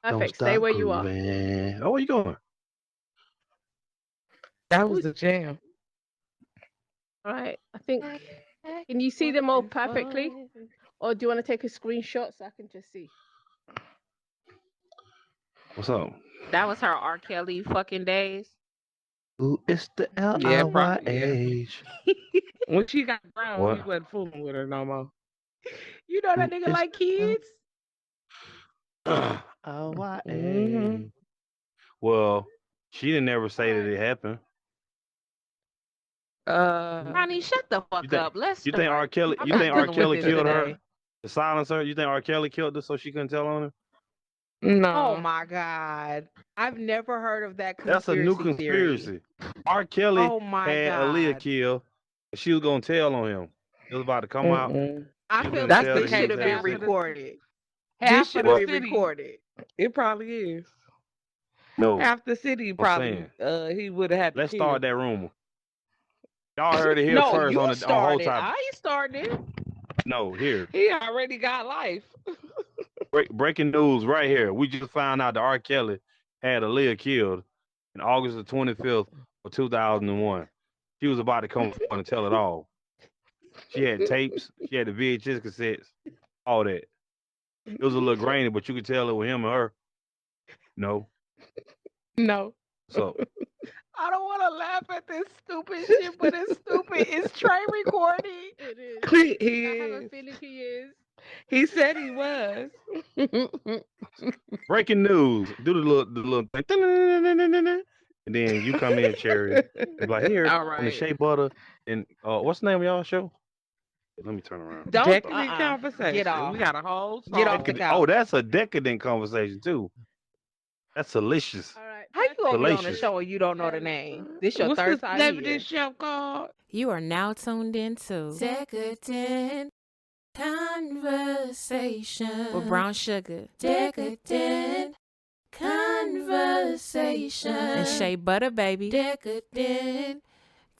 Don't Perfect. Stay stop where you are. grooving. Oh, where you going? That Ooh, was the jam. all right. I think. Back Can you see forth them all and perfectly, forth. or do you want to take a screenshot so I can just see? What's up? That was her R. Kelly fucking days. Ooh, it's the Yeah, probably. Yeah. LIYH. When she got grown, he What? wasn't fooling with her no more. You know that Ooh, nigga it's like kids. the Mm-hmm. LIYH. Well, she didn't ever All say that right. it happened. Ronnie, shut the You fuck think up. Let's you think R. start. Kelly I'm you not think R. dealing with Kelly this killed her today. to silence her? You think R. Kelly killed her so she couldn't tell on her? Oh No. my God. I've never heard of that That's a new conspiracy theory. conspiracy. R. Kelly Oh my had Aaliyah God. killed. She was gonna tell on him. It was about to come out. Mm-mm. I She was feel gonna That's like tell the that this he should was case have having been half of sex. the recorded. This half of should the have What? been city. recorded. It probably is. No, Half the city I'm probably saying. he would have had to Let's start kill. that rumor. Y'all heard it here No, first you on whole started. topic. I ain't started. No, here. He already got life. Breaking news right here. We just found out that R. Kelly had Aaliyah killed in August the 25th of 2001. She was about to come forward and tell it all. She had tapes. She had the VHS cassettes. All that. It was a little grainy, but you could tell it was him and her. No. No. So I don't want to laugh at this stupid shit, but it's stupid. Is Trey recording? It is. He I have a is. feeling he is. He said he was. breaking news. Do the little thing. And then you come in, Cherry, and be like, here All on the right. Shea Butter. And what's the name of y'all show? Let me turn around. Don't. Decadent Get conversation. We off. got a whole Get off the song. Oh, couch. that's a decadent conversation too. That's delicious. All right. How you gonna be Perfect. on a Salacious. show and you don't know the And name? This your What's third the time name of this here. show called? You are now tuned into Decadent Conversations with Brown Sugar. Decadent Conversations and Shea Butter, baby. Decadent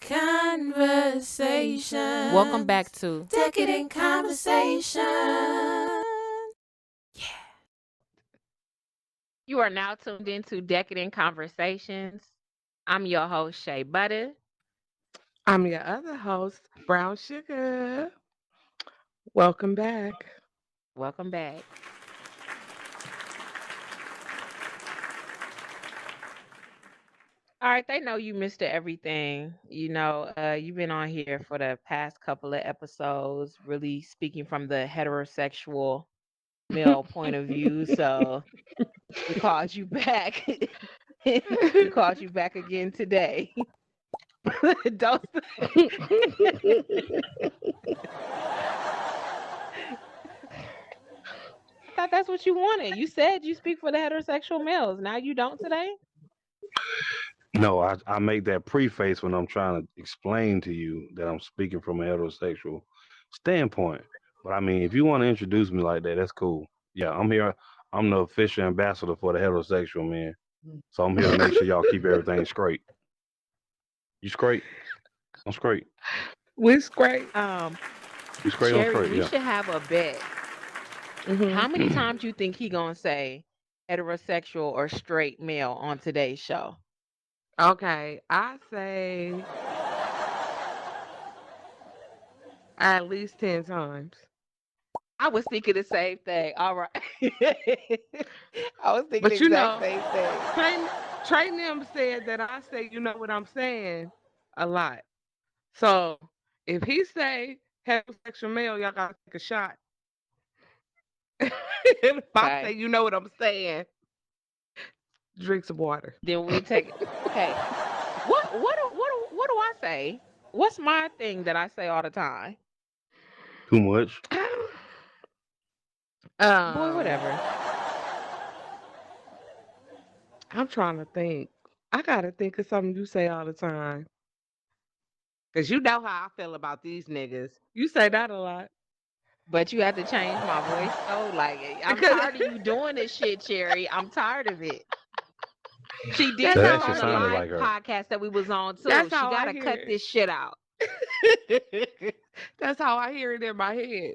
Conversations. Welcome back to Decadent Conversations. You are now tuned into Decadent Conversations. I'm your host, Shea Butter. I'm your other host, Brown Sugar. Welcome back. Welcome back. All right, they know you Mr. Everything. You've been on here for the past couple of episodes, really speaking from the heterosexual male point of view. So we called you back. We called you back again today. Don't. I thought that's what you wanted. You said you speak for the heterosexual males. Now you don't today? No, I make that preface when I'm trying to explain to you that I'm speaking from a heterosexual standpoint. But I mean, if you want to introduce me like that, that's cool. Yeah, I'm here. I'm the official ambassador for the heterosexual man. So I'm here to make sure y'all keep everything straight. You straight? I'm straight. We great. You straight? I'm Cherry, straight. we Yeah. should have a bet. How many times you think he gonna say heterosexual or straight male on today's show? Okay, I say at least 10 times. I was thinking the same thing. All right. I was thinking the But you exact know, same thing. Trey them said that I say, you know what I'm saying, a lot. So if he say heterosexual male, y'all gotta take a shot. If I say, Okay. you know what I'm saying, drink some water. Then we take it. Okay. What do I say? What's my thing that I say all the time? Too much. Boy, whatever. I'm trying to think. I gotta think of something you say all the time. Cause you know how I feel about these niggas. You say that a lot. But you have to change my voice though. Like I'm tired of you doing this shit, Cherry. I'm tired of it. She did That's That how this actually on I the sounded hear like live it. her. podcast that we was on too. That's She how I gotta hear cut this it. shit out. That's how I hear it in my head.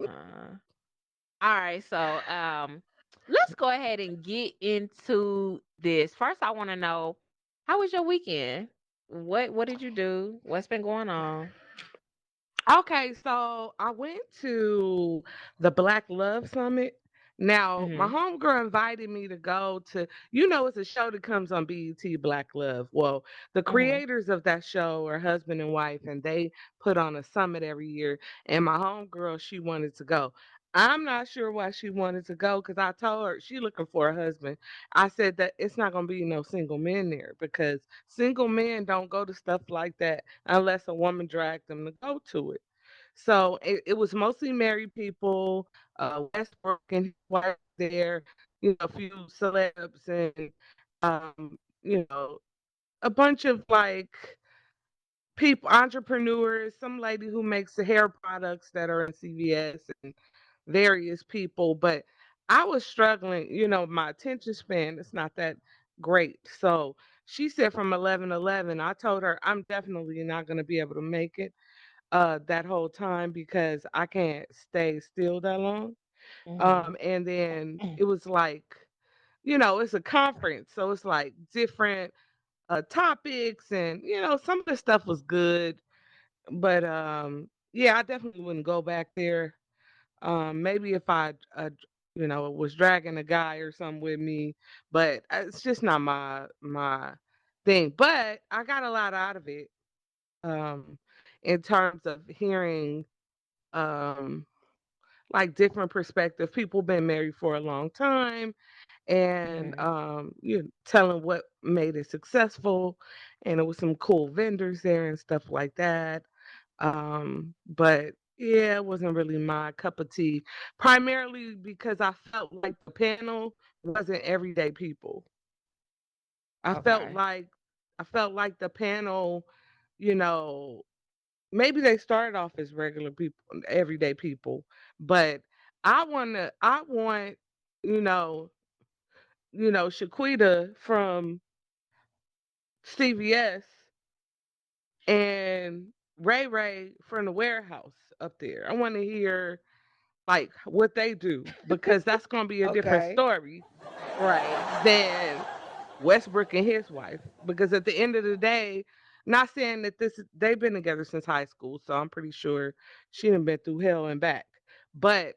Uh, all right, so let's go ahead and get into this. First, I want to know, how was your weekend? What did you do? What's been going on? Okay, so I went to the Black Love Summit. Now, my Mhm. homegirl invited me to go to, it's a show that comes on BET, Black Love. Well, the Mhm. creators of that show are husband and wife, and they put on a summit every year. And my homegirl, she wanted to go. I'm not sure why she wanted to go because I told her she looking for a husband. I said that it's not going to be no single men there because single men don't go to stuff like that unless a woman dragged them to go to it. So it was mostly married people, Westbrook and his wife there, a few celebs and um, you know, a bunch of like people, entrepreneurs, some lady who makes the hair products that are in CVS and various people. But I was struggling, my attention span is not that great. So she said from 11:11, I told her I'm definitely not going to be able to make it that whole time because I can't stay still that long. Mhm. And then it was like, it's a conference, so it's like different topics, and some of the stuff was good, but yeah, I definitely wouldn't go back there. Maybe if I, was dragging a guy or something with me, but it's just not my thing. But I got a lot out of it um, in terms of hearing um, like different perspective. People been married for a long time, and Mhm. you telling what made it successful, and it was some cool vendors there and stuff like that. But yeah, it wasn't really my cup of tea. Primarily because I felt like the panel wasn't everyday people. I felt Okay. like I felt like the panel, you know, maybe they started off as regular people, everyday people, but I want, you know, Shaquita from CVS and Ray Ray from the warehouse up there. I want to hear like what they do because that's going to be a different Okay. story Right. than Westbrook and his wife. Because at the end of the day, not saying that they've been together since high school, so I'm pretty sure she done been through hell and back. But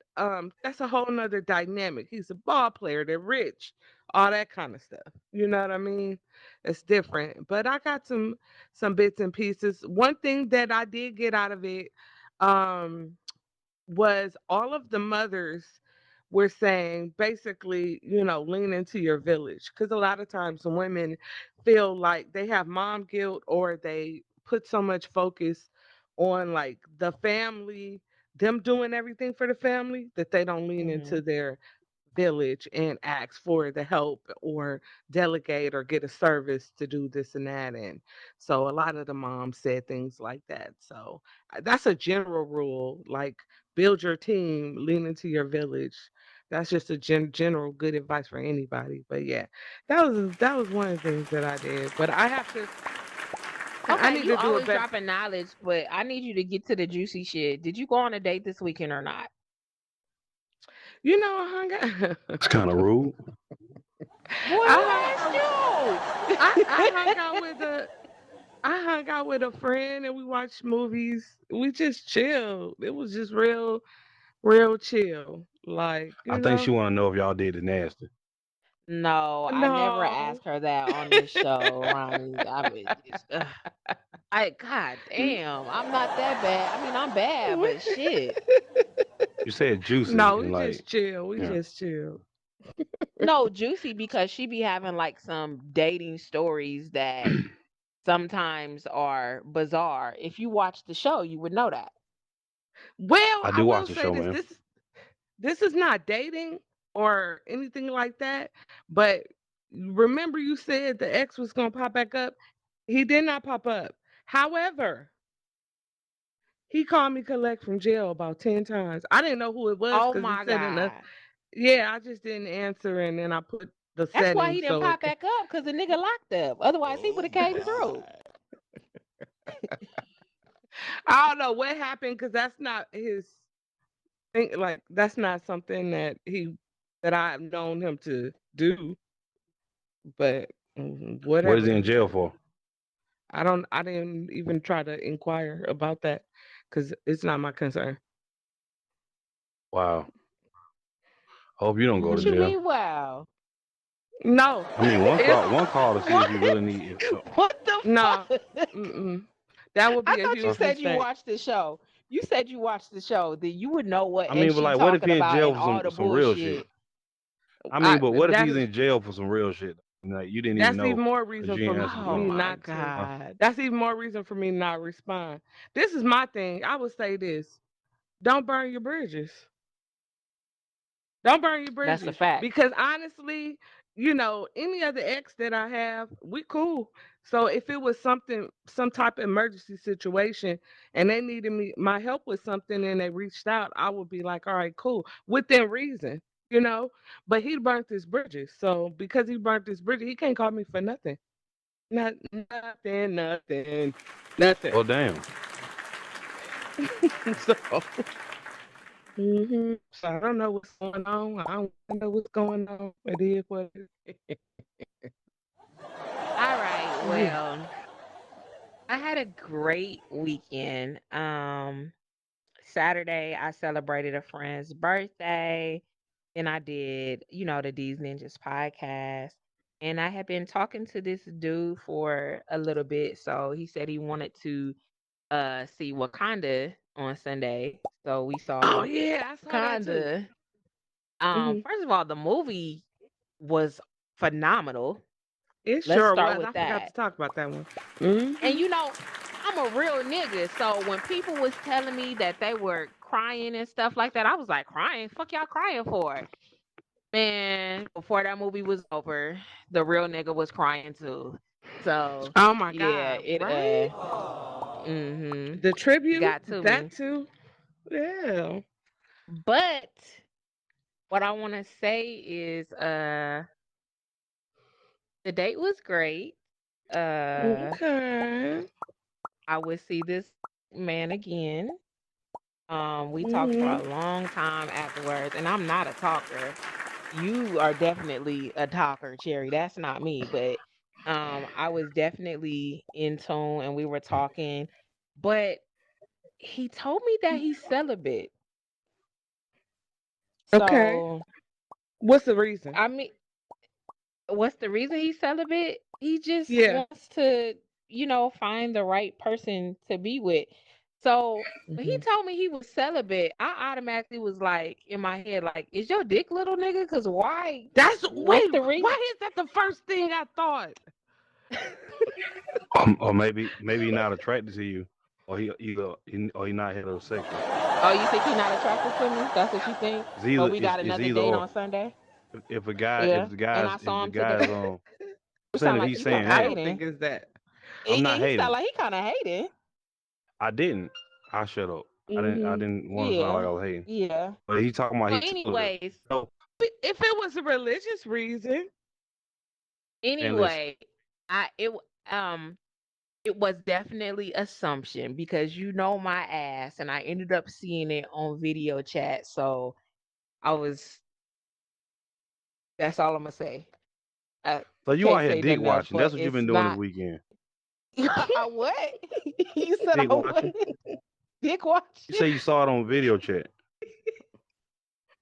that's a whole nother dynamic. He's a ball player, they're rich, all that kind of stuff. You know what I mean? It's different. But I got some bits and pieces. One thing that I did get out of it, um, was all of the mothers were saying basically, lean into your village. Because a lot of times women feel like they have mom guilt or they put so much focus on like the family, them doing everything for the family, that they don't lean into Mhm. their village and ask for the help or delegate or get a service to do this and that. And so a lot of the moms said things like that. So that's a general rule. Like build your team, lean into your village. That's just a general good advice for anybody. But yeah, that was one of the things that I did. But I Okay, need you to do it always better. dropping knowledge, but I need you to get to the juicy shit. Did you go on a date this weekend or not? I hung out. It's kind of rude. Boy, who I asked hung out. you? I hung out with a friend and we watched movies. We just chilled. It was just real chill. Like, I think she want to know if y'all did it nasty. No, I never no. ask her that on this show, Ronnie. I mean, God damn, I'm not that bad. I mean, I'm bad, but shit. You said juicy No, and we like, just chill. We yeah. just chill. No, juicy because she be having like some dating stories that sometimes are bizarre. If you watch the show, you would know that. Well, I I do will watch the say show, this. man. This is not dating or anything like that. But remember you said the ex was gonna pop back up? He did not pop up. However, he called me collect from jail about 10 times. I didn't know who it was Oh because it my said in the, God. yeah, I just didn't answer and then I put the That's why settings he didn't so it pop can. back up because the nigga locked up. Otherwise, he would Oh have came through. God. I don't know what happened because that's not his thing. Like, that's not something that he that I've known him to do. But What is whatever. he in jail for? I didn't even try to inquire about that because it's not my concern. Wow. Hope you don't go to What you jail. mean? Wow. No, I mean, it's one call to see if What? you really need. What the no. fuck? Mm-mm. That would I be a thought you huge said you mistake. watched the show. You said you watched the show. Then you would know what I and mean, but she like, what if talking he in about jail and for all the some real shit? bullshit. I mean, but what if That he's is in jail for some real shit? Like you didn't even that's know even more because reason you for didn't answer the Oh me phone. my not to. Huh? god. That's even more reason for me not respond. This is my thing. I would say this: don't burn your bridges. Don't burn your That's a bridges fact. because honestly, any other ex that I have, we cool. So if it was some type of emergency situation, and they needed my help with something, and they reached out, I would be like, all right, cool, within reason, you know. But he burnt his bridges, so because he burnt his bridges, he can't call me for nothing. Nothing. Well, damn. So. So I don't know what's going on. I don't know what's going on. It is what it is. All right. Well, I had a great weekend. Saturday I celebrated a friend's birthday. Then I did, the D's Ninjas podcast. And I had been talking to this dude for a little bit. So he said he wanted to see Wakanda on Sunday. So we Oh saw yeah, I saw that too. Wakanda. Hmm. First of all, the movie was phenomenal. It Let's sure start was. with I forgot to that. talk about that one. And Hmm. I'm a real nigga. So when people was telling me that they were crying and stuff like that, I was like, crying? Fuck y'all crying for? Man, before that movie was over, the real nigga was crying too. So Oh my yeah, God, right? The it tribute, got to that me. too. Yeah. But what I want to say is the date was great. Uh Okay. I would see this man again. We talked for Hmm. a long time afterwards, and I'm not a talker. You are definitely a talker, Cherry. That's not me, but I was definitely in tune, and we were talking. But he told me that he's celibate. Okay. So What's the reason? I mean, what's the reason he's celibate? He just Yeah. wants to, find the right person to be with. So when he Hmm. told me he was celibate, I automatically was like in my head, like, is your dick little, nigga? Cause why? What's the reason? Why is that the first thing I thought? Or maybe not attracted to you, or or he not heterosexual. Oh, you think he's not attracted to me? That's what you think? But we got It's another either date or. on Sunday. If a guy Yeah, and I if saw the him guy today. is on, I'm You saying sound if like he's you kind saying of I that, don't think hating. it's that. I'm not He sound hating. like he kind of hating. I didn't. I shut up. I Hmm. didn't want to sound like Yeah, I was hating. yeah. But he talking about So, he celibate. anyways, So If it was a religious reason, and listen, anyway, I it w- it was definitely assumption because you know my ass, and I ended up seeing it on video chat. So I was. That's all I'm gonna say. I so you out can't here say dick nothing else, watching. but That's what you've it's been doing this not. weekend. I what? You said Dick I what? watching. Dick You watching? say you saw it on video chat.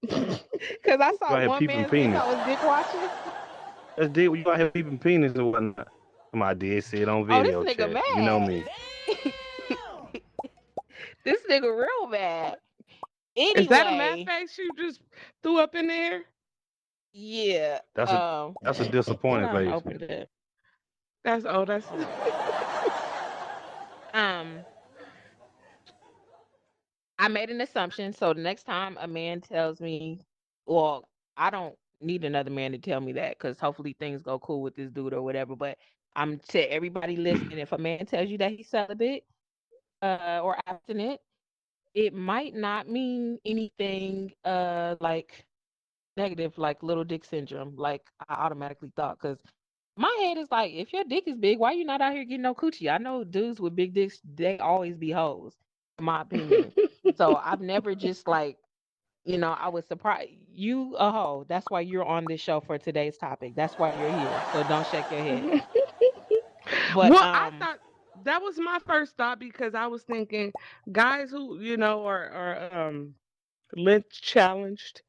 Because I You saw out here one peeping man's dick. I penis. was dick watching. That's dick. You out here peeping penis and whatnot. I did see it on Oh, this video nigga chat. You know mad. me. This nigga real mad. is that a mad Anyway, face you just threw up in there? yeah. That's a that's a Hold disappointed on, face. opened it. That's Um, I made an assumption. So the next time a man tells me, well, I don't need another man to tell me that because hopefully things go cool with this dude or whatever. But I'm to everybody listening, if a man tells you that he's celibate, or abstinent, it might not mean anything like negative, like little dick syndrome, like I automatically thought. Because my head is like, if your dick is big, why you not out here getting no coochie? I know dudes with big dicks, they always be hoes, in my opinion. So I've never just like, I was surprised. you a hoe. That's why you're on this show for today's topic. That's why you're here. So don't shake your head. But Well, I thought that was my first thought because I was thinking guys who, are lynch challenged,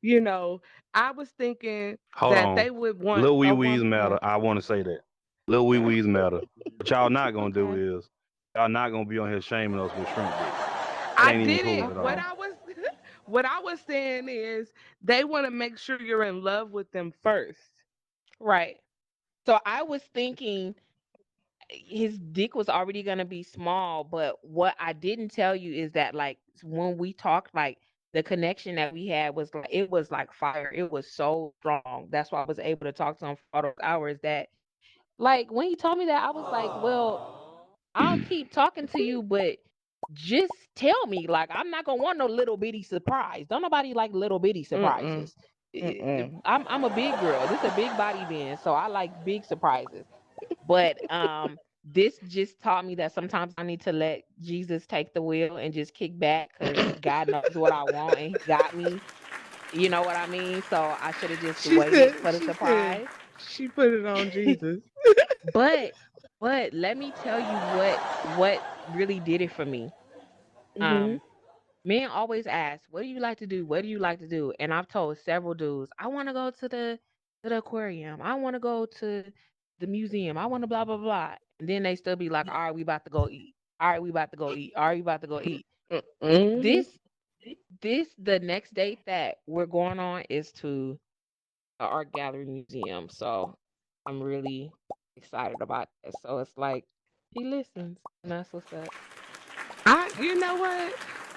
you know, I was thinking Hold that on. they would want Lil wee a wees woman. matter. I want to say that. Lil wee wees matter. What y'all not gonna okay. do is y'all not gonna be on here shaming us with shrimp dick. That I ain't even cool didn't. at What Okay. all. I was what I was saying is they want to make sure you're in love with them first. Right. So I was thinking his dick was already gonna be small, but what I didn't tell you is that like when we talked, like the connection that we had was like it was like fire. It was so strong. That's why I was able to talk to him for all those hours. That like when he told me that, I was like, well, I'll keep talking to you, but just tell me. Like I'm not gonna want no little bitty surprise. Don't nobody like little bitty Mm-mm. surprises. Mm-mm. I'm a big girl. This is a big body man, so I like big surprises. But this just taught me that sometimes I need to let Jesus take the wheel and just kick back because God knows what I want and He got me. You know what I mean? So I should have just She waited said for the she said surprise. she put it on Jesus. but but let me tell you what really did it for me. Mhm. Um Men always ask, "What do you like to do? What do you like to do?" And I've told several dudes, "I want to go to the aquarium. I want to go to the museum. I want to blah blah blah." And then they still be like, "All right, we about to go eat. All right, we about to go eat. All right, we about to go eat." Mhm. This the next date that we're going on is to the art gallery museum. So I'm really excited about that. So it's like he listens, and that's what's up. You know what?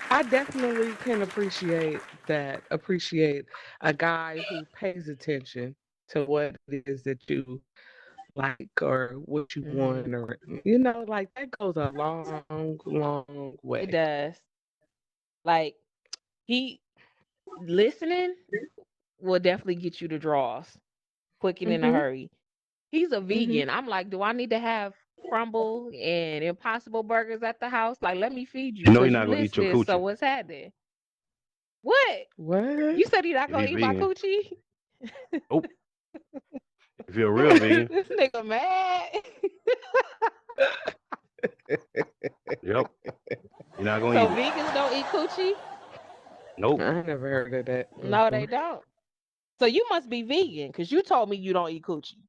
I definitely can appreciate that. Appreciate a guy who pays attention to what it is that you like or what you Hmm. want, or like that goes a long, long It way. does. Like he listening will definitely get you the draws quick and in a Mhm. hurry. He's a Mhm. vegan. I'm like, do I need to have crumble and impossible burgers at the house? Like, let me feed you You know you're because you not gonna eat your listening. So coochie what's happening? What? What? You said you're not if gonna you eat my vegan. coochie? Oh, if you're a real vegan, This nigga mad. yep, you're not gonna So eat it. vegans don't eat coochie? Nope. I never heard of that No, they before. don't. So you must be vegan because you told me you don't eat coochie.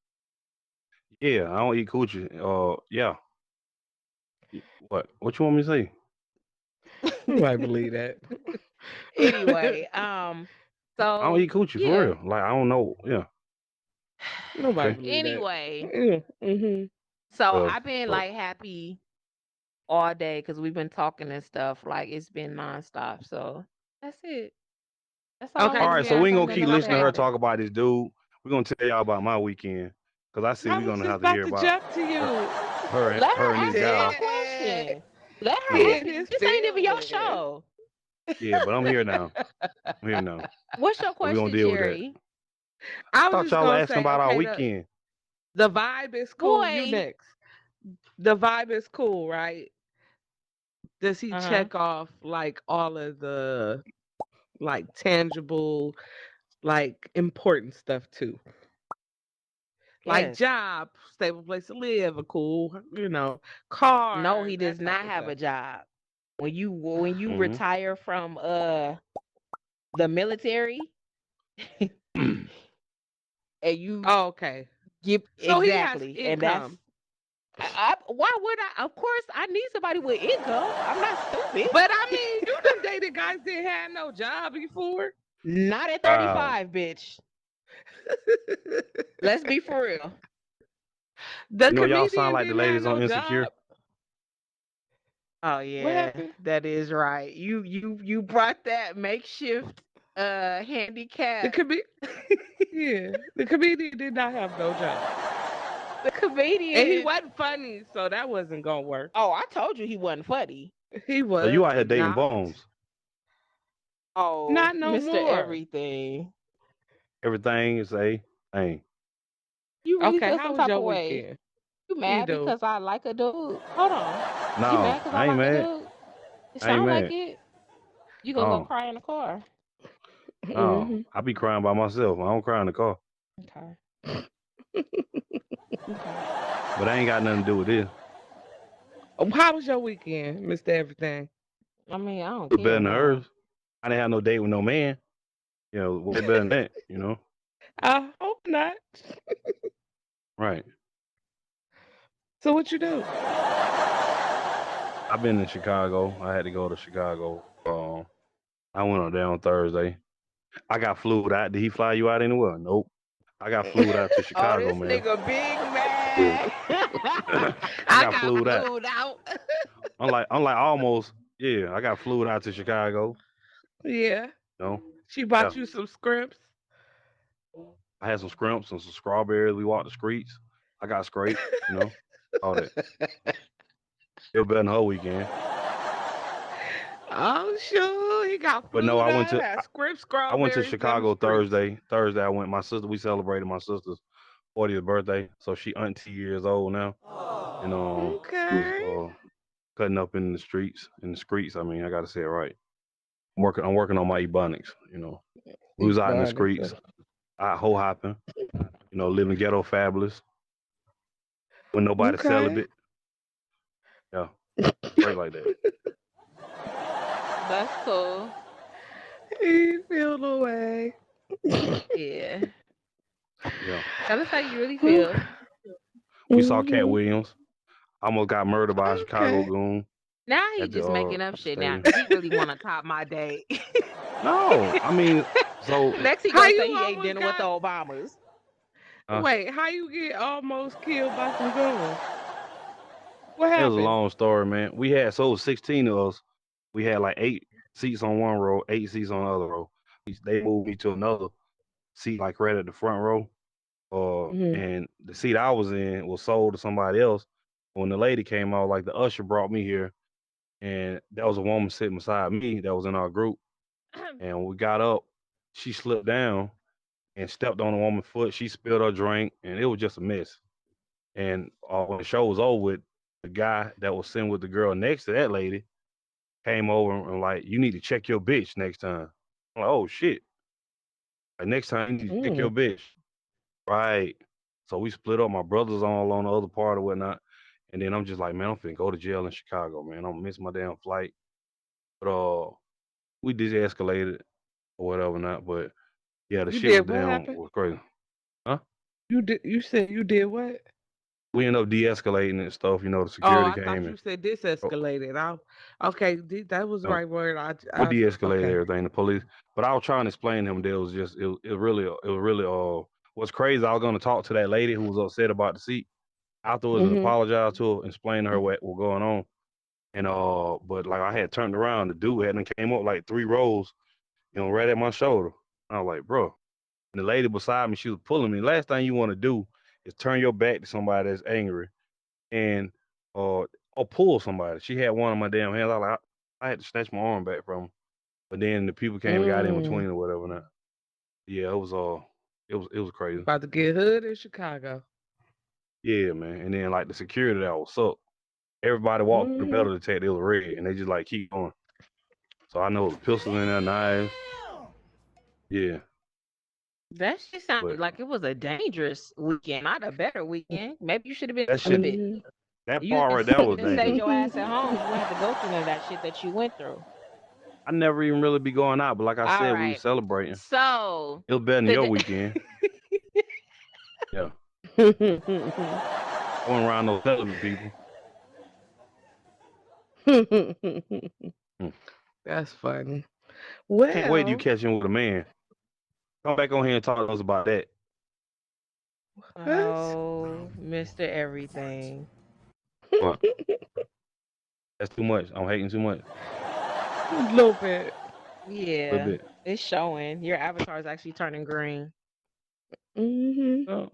Yeah, I don't eat coochie. Yeah. What? What you want me to say? Nobody believe that. Anyway, I don't so eat coochie for yeah. real. Like I don't know. Yeah. Nobody Okay. believe that. Anyway, Yeah. Mhm. so Uh, I've been uh, like happy all day because we've been talking and stuff. Like it's been nonstop. So that's it. That's all I Okay, all want to right. say. So I we ain't Tiara, got gonna you nothing keep else to gonna say listening to her take. about it. talk about this dude. We're gonna tell y'all about my weekend because I see I we're was gonna just have to about hear to about jump to her, you. Let her and her this ask me my guy. Dad, question. Let her Yeah. he ask in me. his This ain't even your feelings. show. Yeah. But I'm here now. I'm here now. What's your So we're gonna question, deal with that. Cherry? I I was thought just y'all were gonna asking say, about our okay, weekend. the vibe is cool. You Boy. next. The vibe is cool, right? Does he Uh-huh. check off like all of the like tangible, like important stuff too? Like Yes. job, stable place to live, a cool, No, car, he does that type not of have stuff. a job. When you Hmm. retire from the military and you Oh, okay. give So he has exactly, and that's income. why would I? Of course, I need somebody with income. I'm not stupid. But I mean, you done dated guys that had no job before. Not at Wow. 35, bitch. Let's be for real. The You know y'all sound comedian like the didn't have ladies no on Insecure. job. Oh What yeah, happened? that is right. You brought that makeshift The handicap. com- yeah, the comedian did not have no job, The and he comedian. wasn't funny, so that wasn't gonna work. Oh, I told you he wasn't funny. He So you out was here dating not, bums. Oh, not no Mr. more. Everything. Everything is a thing. You really Okay, feel how some was type your of way? weekend? You You mad do. because I like a dude? Hold on. You mad No, because I I ain't like a mad. dude? It I ain't sound like mad. it. You gonna go Oh. cry in the car? No, I be crying by myself. I don't cry in the car. Okay. Okay. But I ain't got nothing to do with this. How was your weekend, Mr. Everything? I mean, I don't It was better care than now. hers. I didn't have no date with no man. Way better than that, I hope not. Right. So what you do? I've been in Chicago. I had to go to Chicago. I went on down Thursday. I got flew out. Did he fly you out anywhere? Nope. I got flew out to Oh, Chicago, this man. nigga big Yeah. mad. I I got got flew out. flued out. I'm like almost, yeah, I got flew out to Chicago. Yeah. You know? She Yeah. bought you some scrimps. I had some scrimps and some strawberries. We walked the streets. I got scraped, all that. It was better than her weekend. Oh, sure. He got But no, flued out. Had scrimp I went to strawberries in the Chicago streets. Thursday. Thursday I went. My sister, we celebrated my sister's 40th birthday. So she auntie years old now. And we was Okay. cutting up in the streets. I mean, I gotta say it right. I'm working on my ebonics. We was out in the streets, out hoe hopping, living ghetto fabulous. When nobody Okay. celibate. Yeah. Straight like that. That's cool. He feel the way. Yeah. Yeah. Tell us how you really feel. We saw Cat Mhm. Williams. Almost got murdered by a Chicago Okay. goon Now he at just making up the shit now stadium. because he really want to top my date. No, I mean, so Next he How gonna say you he ate almost dinner with the got? Obamas. Wait, how you get almost killed by some goons? What it was a happened? long story, man. We had so it was 16 of us. We had like 8 seats on one row, 8 seats on the other row. They moved me to another seat, like right at the front row. Mhm. And the seat I was in was sold to somebody else. When the lady came out, like the usher brought me here, and there was a woman sitting beside me that was in our group. And when we got up, she slipped down and stepped on a woman's foot. She spilled her drink, and it was just a mess. And when the show was over with, the guy that was sitting with the girl next to that lady came over and like, you need to check your bitch next time. I'm like, oh shit. Like next time you need to check your Mm. bitch. Right. So we split up. My brother's all on the other part or whatnot. And then I'm just like, man, I'm finna go to jail in Chicago, man. I'm gonna miss my damn flight. But we de-escalated or whatever not. But yeah, the You shit did what happened? was crazy. Huh? You did. You said you did what? We ended up de-escalating and stuff. The Oh, security I came thought you and said this escalated. Okay, that was the no, right word. we de-escalated Okay. everything. The police, but I was trying to explain to him that it was just it was really what's crazy. I was gonna talk to that lady who was upset about the seat afterwards and Mhm. apologize to her, explain to her what was going on. And but like I had turned around, the dude hadn't came up like 3 rows, right at my shoulder. I was like, bro. And the lady beside me, she was pulling me. Last thing you want to do is turn your back to somebody that's angry and or pull somebody. She had one of my damn hands. I had to snatch my arm back from her. But then the people came and got in Mm. between or whatever. Now, yeah, it was crazy. About to get hood in Chicago. Yeah, man. And then like the security that was up. Everybody walked through the Mhm. metal detector. It was red, and they just like keep going. So I know the pistols in there, knives. Yeah, That shit sounded but like it was a dangerous weekend, not a better weekend. Maybe you should have been that shit, celibate. Mhm. that You part and right there was and stayed dangerous. your ass at home. You wouldn't have to go through none of that shit that you went through. I never even really be going out, but like I All said, we were right. celebrating. So It was better than your today, weekend. Yeah, I went around those celibate people. Hmm. That's funny. Can't wait till you Well, catch him with a man. Come back on here and talk to us about that. what? oh, Mr. Everything. What? That's too much. I'm hating too much. A little bit. A little Yeah, bit. it's showing. Your avatar is actually turning green. Mhm. Well,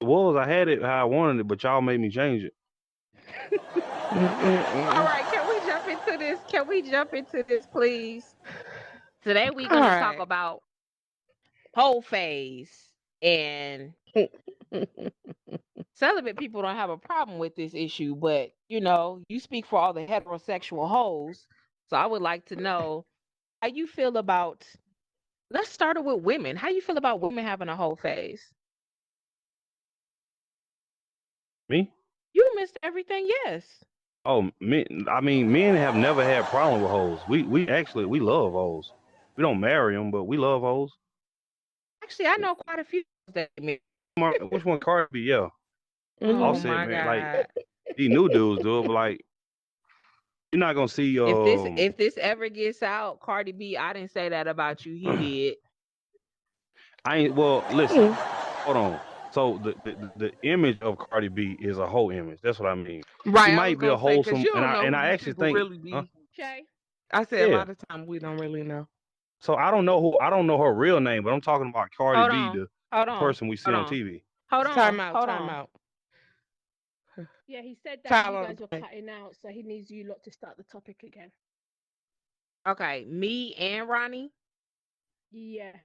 it was. I had it how I wanted it, but y'all made me change it. All Mm-mm-mm. right, can we jump into this? Can we jump into this, please? Today we're All gonna talk right. about whole phase, and celibate people don't have a problem with this issue, but you speak for all the heterosexual hoes. So I would like to know how you feel about Let's start it with women. How you feel about women having a whole phase? Me? You missed everything, yes. Oh, men have never had problem with hoes. We actually we love hoes. We don't marry them, but we love hoes. Actually, I know quite a few that admit. Which one? Cardi B? Yeah, Oh Mhm. Offset, my man. Like God. these new dudes do it, but like you're not gonna see. If this ever gets out, Cardi B, I didn't say that about you. He did. I ain't. Well, listen. Hold on. So the image of Cardi B is a whole image. That's what I mean. She Right, I was might be a gonna say because wholesome, you and don't know who I these actually people think, really huh? be. Shay. I say a Yeah. lot of time we don't really know. So I don't know her real name, but I'm talking about Cardi Hold B, on. Hold the on. person we see Hold on on. TV. Hold on. Time out, Hold time on. out. Yeah, he said that you Tyler on guys the were plane. cutting out, so he needs you lot to start the topic again. Okay, me and Ronnie. Yeah.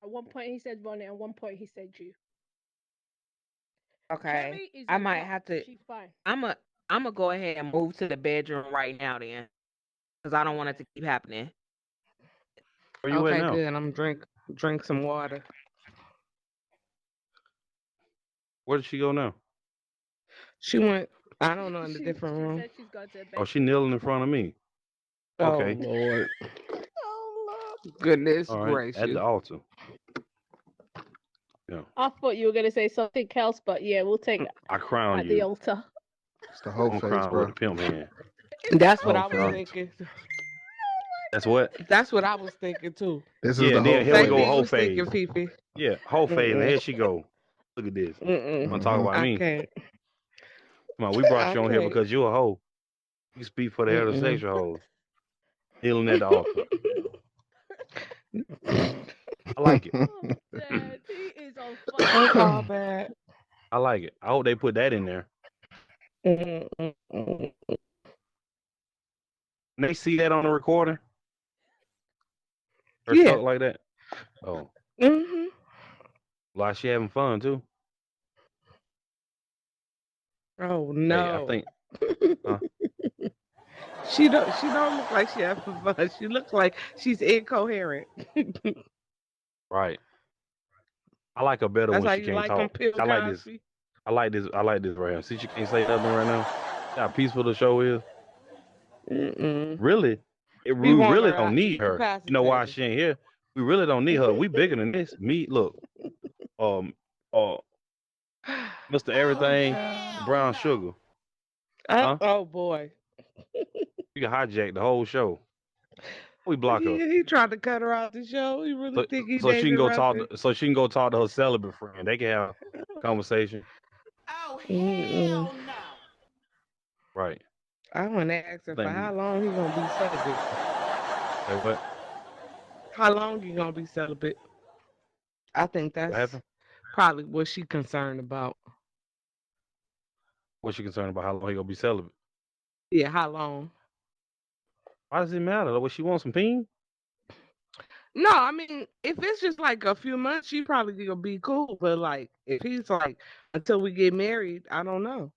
At one point he said Ronnie, at one point he said you. Okay, Cherry is I on might top. have to. She's fine. I'm gonna go ahead and move to the bedroom right now then, because I don't want it to keep happening. Where you at Okay, now? good. I'm drink some water. Where did she go now? She went. I don't know in a she different she room. said she's got to her Oh, she bedroom. kneeling in front of me. Oh Okay. Lord, Oh goodness All right. At gracious. the altar. Yeah. Lord. I thought you were gonna say something else, but yeah, we'll take it I crown at the you. altar. It's the whole I'm face, crowned with bro. a pimp hand. That's what Whole I was face. thinking. That's what? That's what I was thinking too. This is Yeah, the and then whole here we Same go, thing face. whole was thinking, phase. Fifi. Yeah, whole phase. And Mm-mm. here she go. Look at this. Mm-mm. Want to talk Mm-hmm. about I me? can't. Come on, we brought I you on here can't. because you a hoe. You speak for the Mm-mm. heterosexual hoes. Kneeling at the altar. I like it. I'm dead. He is on That's fire. all bad. I like it. I hope they put that in there. Mm-mm. And they see that on the recording. Her Yeah. talk like that. Oh, Mm-hmm. like she having fun too. Oh Hey, I no. think. Huh? She don't look like she having fun. She looks like she's incoherent. Right. I like her better That's when how she you can't like them, talk. Bill I like this. Cosby. I like this. I like this right here. See, she can't say nothing right now. See how peaceful the show is. Mm-mm. Really, Be we wanting really her don't out need her. You know why incapacitated. she ain't here? We really don't need her. We bigger than this. Me, look, um, uh, Mr. Oh Everything, God. Brown Sugar, huh? Oh boy. You can hijack the whole show. We block her He tried to cut her out the show. He really so think he so she can David go talk. Ruffin. So she can go talk to her celibate friend. They can have a conversation. Mm-mm. Right. I want to ask her for Think how long he gonna be celibate. say what? How long you gonna be celibate? I think What that's happened? probably what she concerned about. What's she concerned about? How long he gonna be celibate? Yeah, how long? Why does it matter? What she wants some peen? No, I mean, if it's just like a few months, she probably gonna be cool. But like, if he's like until we get married, I don't know.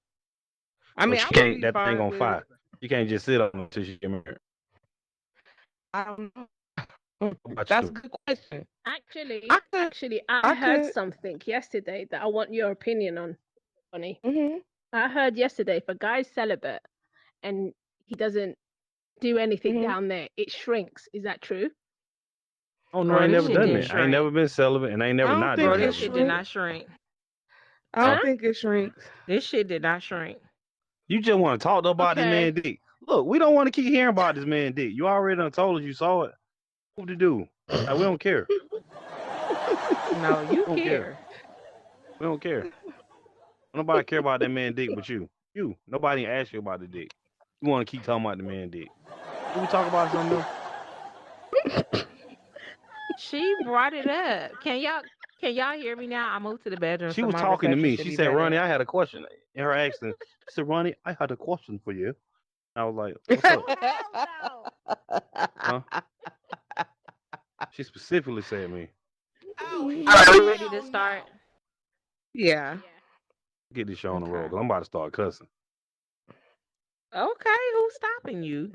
I So mean, she I would can't. be That thing fine on with fire. it. You can't just sit on it until she get married. I don't know. What about That's a you? good question. Actually, I could. actually, I I heard could. something yesterday that I want your opinion on, Bonnie. Hmm. I heard yesterday if a guy's celibate and he doesn't do anything Hmm. down there, it shrinks. Is that true? Oh no, I Girl, ain't this never shit done didn't that. I ain't shrink. never been celibate, and I ain't I never don't not think Girl, done it this nothing. shit did shrinks. not shrink. I Huh? don't think it shrinks. This shit did not shrink. You just want to talk about this Okay. man dick. Look, we don't want to keep hearing about this man dick. You already done told us you saw it. What to do? Like, we don't care. No, you We don't care. care. We don't care. Nobody care about that man dick but you. You. Nobody asked you about the dick. You want to keep talking about the man dick. Can we talk about something else? She brought it up. Can y'all hear me now? I moved to the bedroom She so was my talking to reception me. should She be said, Ronnie, better. I had a question. In her accent, she said, Ronnie, I had a question for you. I was like, what's up? Oh hell Huh? She specifically said me. Are we ready to start? no! Yeah. Yeah. Get this show on the road Okay. because I'm about to start cussing. Okay, who's stopping you?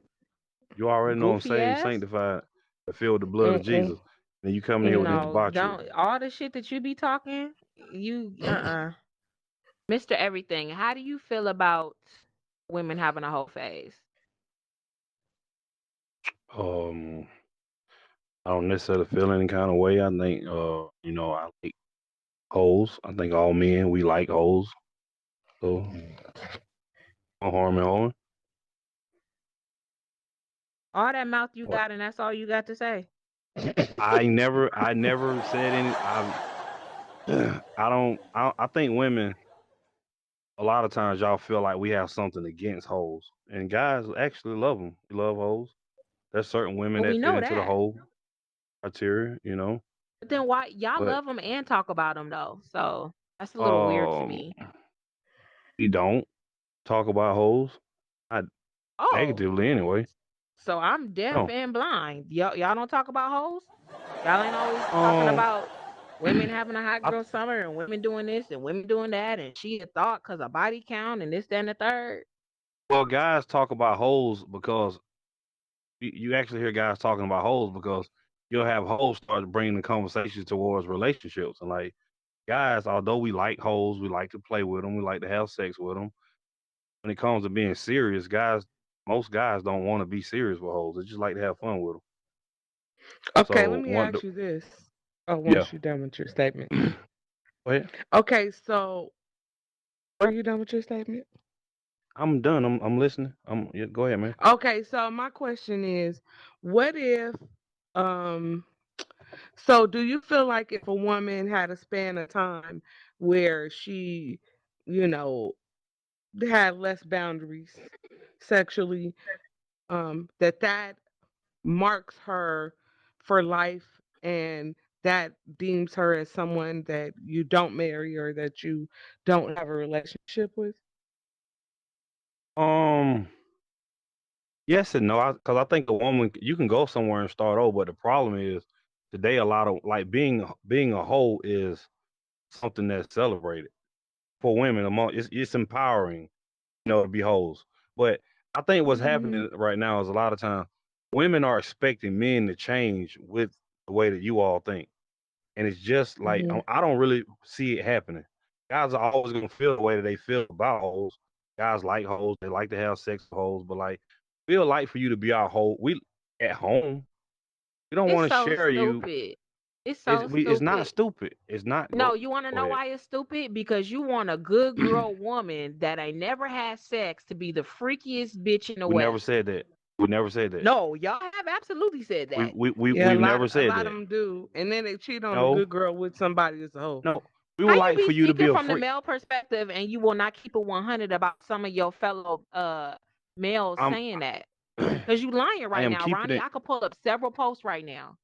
You already know I'm Goofy saved, ass. sanctified, and filled with the blood of Mm-mm. Jesus. Then you come in here You with this know, debauchery. don't all the shit that you be talking, you Mr. Everything. How do you feel about women having a whole phase? Um, I don't necessarily feel any kind of way. I think, I like hoes. I think all men we like hoes. So no harm in hoeing. All that mouth you What? got, and that's all you got to say. I never said any. I think women. A lot of times y'all feel like we have something against hoes, and guys actually love them. We love hoes. There's certain women Well, we that fit know into the that. whole criteria. But then why y'all But love them and talk about them though? So that's a little weird to um, me. we don't talk about hoes, not Oh, negatively anyway. so I'm deaf No. and blind. Y'all don't talk about hoes? Y'all ain't always talking Um, about women having a hot I girl summer and women doing this and women doing that and she a thought because of body count and this, that, and the third. well, guys talk about hoes because you actually hear guys talking about hoes because you'll have hoes start bringing the conversation towards relationships and like guys, although we like hoes, we like to play with them, we like to have sex with them. When it comes to being serious, most guys don't want to be serious with hoes. They just like to have fun with them. Okay, let So me one, ask you this. Oh, yeah, once you're done with your statement. go ahead. Okay, so are you done with your statement? I'm done. I'm listening. Yeah, go ahead, man. Okay, so my question is, what if, um, so do you feel like if a woman had a span of time where she, you know, had less boundaries sexually, that marks her for life and that deems her as someone that you don't marry or that you don't have a relationship with? Um, yes and no. Because I think a woman you can go somewhere and start over, but the problem is today a lot of like being a hoe is something that's celebrated for women. It's empowering, to be hoes. But I think what's Hmm. happening right now is a lot of times women are expecting men to change with the way that you all think. And it's just like Hmm. I don't really see it happening. Guys are always gonna feel the way that they feel about hoes. Guys like hoes, they like to have sex with hoes, but like feel like for you to be our hoe, we at home, we don't It's want to so share you. stupid. It's It's so it's not stupid. stupid. It's not No, go you want to go know ahead. why it's stupid? Because you want a good girl woman that ain't never had sex to be the freakiest bitch in the We never West. said that. We never said that. No, y'all have absolutely said We that. we we Yeah, we've never a said lot of that. them do, and then they cheat on a No, good girl with somebody that's a hoe. no. We How would you like be for you to be speaking a from the freak. male perspective and you will not keep it 100 about some of your fellow males I'm saying that? Because you lying I right am now, keeping Ronnie. it I could pull up several posts right now.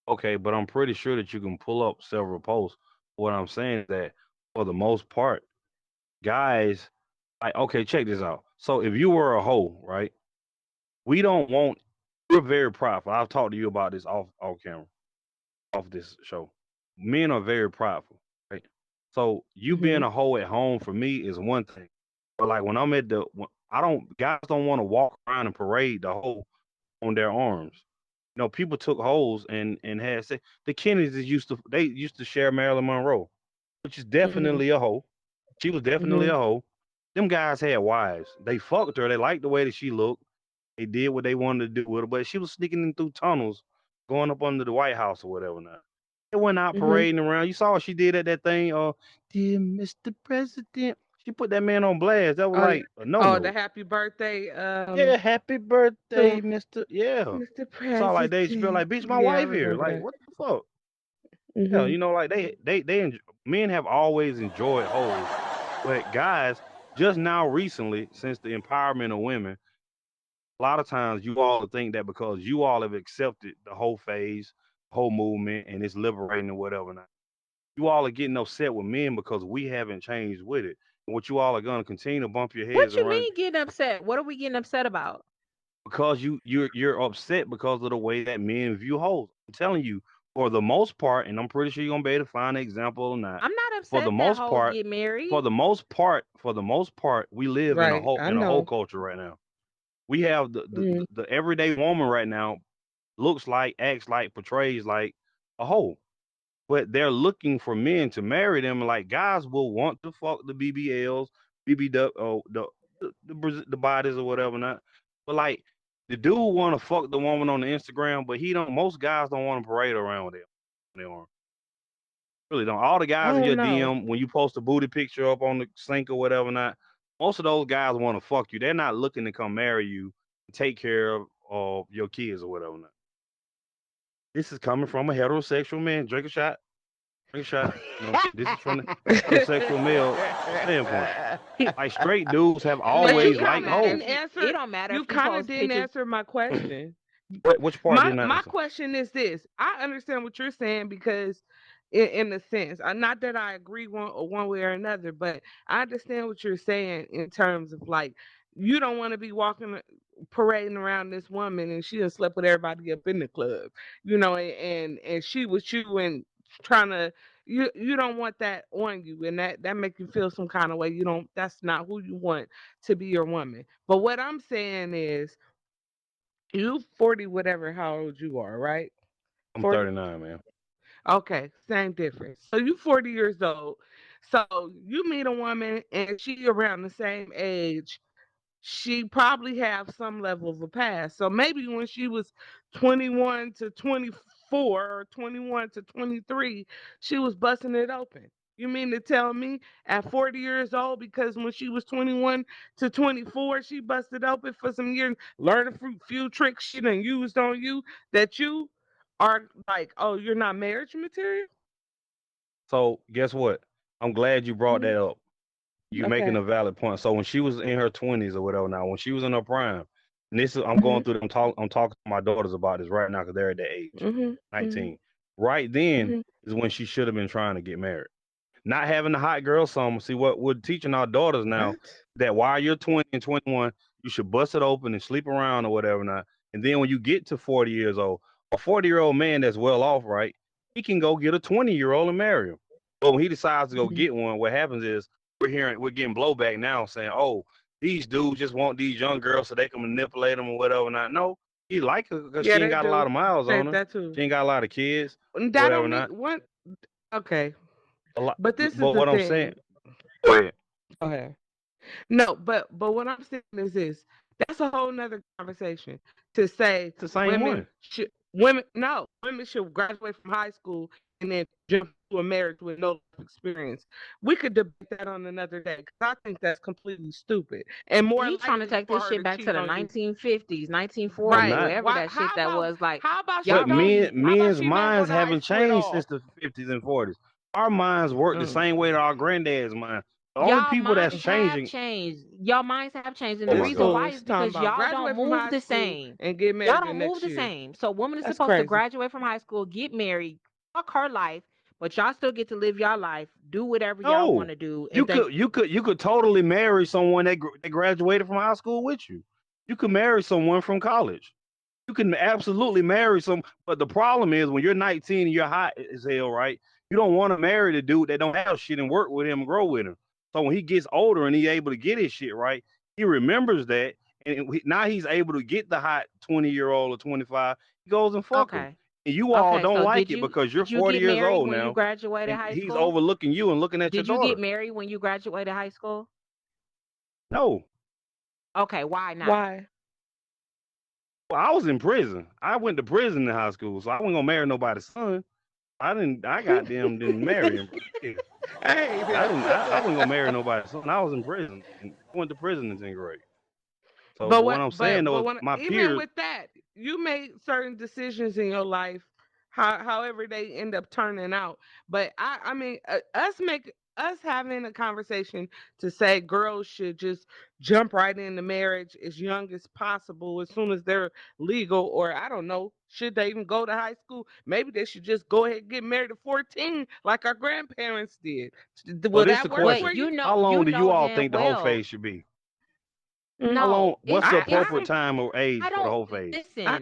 okay, but I'm pretty sure that you can pull up several posts. What I'm saying is that for the most part, guys, like, okay, check this out. So if you were a hoe, right? We don't want. We're very prideful. I've talked to you about this off camera, off this show. Men are very prideful, right? So you being Hmm. a hoe at home for me is one thing, but like when I'm at I don't guys don't want to walk around and parade the hoe on their arms. People took hoes and had sex. The Kennedys used to share Marilyn Monroe, which is Hmm. definitely a hoe. She was definitely a Hmm. hoe. Them guys had wives. They fucked her. They liked the way that she looked. They did what they wanted to do with her, but she was sneaking in through tunnels, going up under the White House or whatever. Now they went out Hmm. parading around. You saw what she did at that thing. Dear Mr. President, she put that man on blast. That was Oh, like a no oh, the no. happy birthday, Yeah, happy to birthday, Mister. Yeah, Mr. it's all like they feel President. like, bitch, my Yeah, I wife here. remember Like, that. what the fuck? Yeah, Hmm. like men have always enjoyed hoes, but guys, just now recently, since the empowerment of women, a lot of times you all think that because you all have accepted the whole phase, whole movement, and it's liberating or whatever. Now, you all are getting upset with men because we haven't changed with it. And what you all are gonna continue to bump your heads What and you run mean getting upset? What are we getting upset about? because you're upset because of the way that men view hoes. I'm telling you, for the most part, and I'm pretty sure you're gonna be able to find an example or not. I'm not For the upset that most hoes part, get married. for the most part, we live in a Right, whole I in a whole know. culture right now. We have the, the Hmm. the the everyday woman right now looks like, acts like, portrays like a hoe. But they're looking for men to marry them. Like guys will want to fuck the BBLs, BBW, the bodies or whatever not. But like the dude want to fuck the woman on the Instagram, but he don't. Most guys don't want to parade around with them. They are really don't. All the I guys in don't your know. DM when you post a booty picture up on the sink or whatever not, most of those guys want to fuck you. They're not looking to come marry you, and take care of your kids or whatever not. This is coming from a heterosexual man. Drink a shot. Drink a shot. This is from the heterosexual male standpoint. Like straight dudes have But you always kind liked of didn't hoes. answer. It don't matter You if you kind of post didn't pictures. answer my question. Which part didn't I My answer? question is this: I understand what you're saying because, in a sense, not that I agree one way or another, but I understand what you're saying in terms of like you don't want to be walking parading around this woman and she done slept with everybody up in the club, and she was you and trying to. You don't want that on you, and that make you feel some kind of way. You don't. That's not who you want to be your woman. But what I'm saying is, you 40 whatever how old you are, right? I'm 40? 39, man. Okay, same difference. So you 40 years old. So you meet a woman and she around the same age, she probably have some level of a past. So maybe when she was 21 to 24 or 21 to 23, she was busting it open. You mean to tell me at 40 years old, because when she was 21 to 24, she busted open for some years, learned a few tricks she done used on you, that you are like, oh, you're not marriage material? So guess what? I'm glad you brought Hmm. that up. You're making Okay. a valid point. So when she was in her 20s or whatever now, when she was in her prime, and this is I'm Hmm. going through I'm talking to my daughters about this right now because they're at that age, Hmm. Hmm. 19. Right then Hmm. is when she should have been trying to get married. Not having the hot girl summer. See what we're teaching our daughters now What? that while you're 20 and 21, you should bust it open and sleep around or whatever not. And then when you get to 40 years old, a 40-year-old man that's well off, right? He can go get a 20-year-old and marry him. But when he decides to go Mhm. get one, what happens is we're getting blowback now saying, oh, these dudes just want these young girls so they can manipulate them or whatever not. No, he like her because Yeah, she ain't they got a lot do of miles say on her. that too. She ain't got a lot of kids or That whatever don't mean not. what. Okay, A lot, but this is but the what I'm saying, thing. go ahead. Go ahead. No, but what I'm saying is this. That's a whole nother conversation to say It's the same one. women should graduate from high school and then jump to a marriage with no life experience. We could debate that on another day because I think that's completely stupid and more He trying to likely take for this her shit to back to cheat the on you. 1950s, I'm 1940s, Right. not. wherever Why? that shit that was. Like, How about she But y'all don't? don't. How about men's she don't go minds to high haven't school at changed since all? the 50s and 40s. Our minds work the Mm. same way that our granddad's mind. The only Y'all people that's minds have changing, changed. Y'all minds have changed. And oh the my This reason God. fool why is is talking because about y'all don't graduate from move high the school same. and get Y'all married the don't move next the year. same. So woman is That's supposed to crazy. graduate from high school, get married, fuck her life, but y'all still get to live your life, do whatever y'all want No. to do, You and think, could totally marry someone that graduated from high school with you. You could marry someone from college. You can absolutely marry some, but the problem is when you're 19 and you're hot as hell, right? You don't want to marry the dude that don't have shit and work with him and grow with him. So when he gets older and he's able to get his shit right, he remembers that, and now he's able to get the hot 20-year-old or 25. He goes and fuck him, okay, and you all okay. don't So like it because you're did you 40 get years married old when you now, graduated and high he's school? overlooking you and looking at your Did you get daughter. married when you graduated high school? No, Okay, why not? Why? well, I was in prison. I went to prison in high school, so I wasn't gonna marry nobody's son. I didn't. I goddamn didn't marry him. Yeah. Hey, I yeah. didn't. I wasn't gonna marry nobody's son. I was in prison. I went to prison in 10th grade. So, But but what what? I'm saying But though is when my even peers. with that, you made certain decisions in your life, however they end up turning out. But I mean, us having a conversation to say girls should just jump right into marriage as young as possible, as soon as they're legal, or I don't know, should they even go to high school? Maybe they should just go ahead and get married at 14, like our grandparents did. So Will this is the that work But for question: you? how you long do you know all damn think the whole well. phase should be? How Mm. long? No, What's the it's appropriate time or age I for the don't whole phase?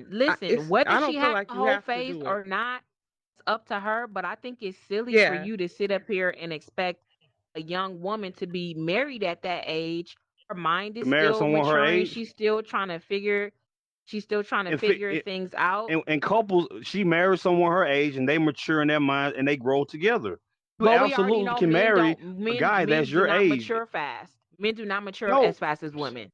listen. Whether I she don't feel has like a you whole have to phase do it. or not, it's up to her. But I think it's silly for Yeah. you to sit up here and expect a young woman to be married at that age. Her mind To is marry still someone her maturing. age? She's still trying to figure. She's still trying to And fi- figure it, things out. and couples, she marries someone her age, and they mature in their minds, and they grow together. You But we already absolutely know can men marry don't a men guy that's men do your not age. mature fast. Men do not mature No, as fast as women.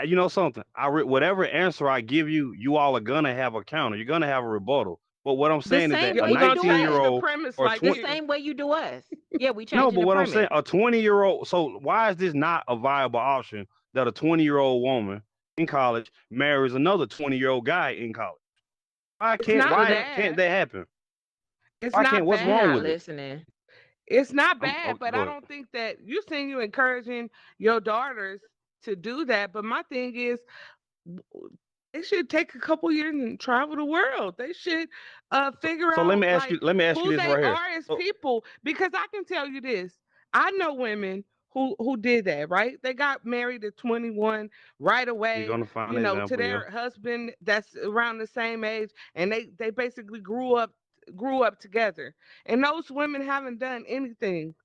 you know something. Whatever answer I give you, you all are gonna have a counter. You're gonna have a rebuttal. But what I'm The saying is that same a Yeah, way we're you gonna do 19 change year us. the old premise or like The 20, this. same way you do us. Yeah, we no, changing but the what I'm saying, premise. a 20-year-old. So why is this not a viable option that a 20-year-old woman in college marries another 20-year-old guy in college? It's not So then Can't bad. that happen? It's Why can't? not What's you're wrong not with bad. it? listening. It's not Okay, bad, but go I ahead. don't think that you saying you encouraging your daughters to do that. But my thing is, they should take a couple years and travel the world. They should figure So out like let me ask you who this they right here. are as So people. Because I can tell you this, I know women who did that, right? They got married at 21 right you're away, gonna find you an know, to example, yeah. their husband that's around the same age, and they basically grew up together. And those women haven't done anything.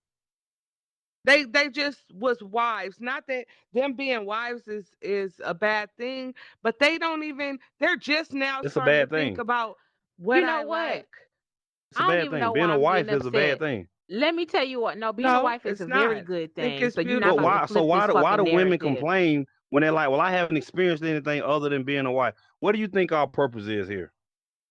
They just was wives. Not that them being wives is a bad thing, but they don't even they're just now It's a starting to bad think thing. about what You know I what? like. It's a I don't bad even thing. know Being why a I'm getting wife is a bad upset. thing. Let me tell you what. No, being a No, wife is it's a very not. good I think thing. it's So you're not So about to beautiful. why flip this why fucking do women narrative. complain when they're like, well, I haven't experienced anything other than being a wife? What do you think our purpose is here?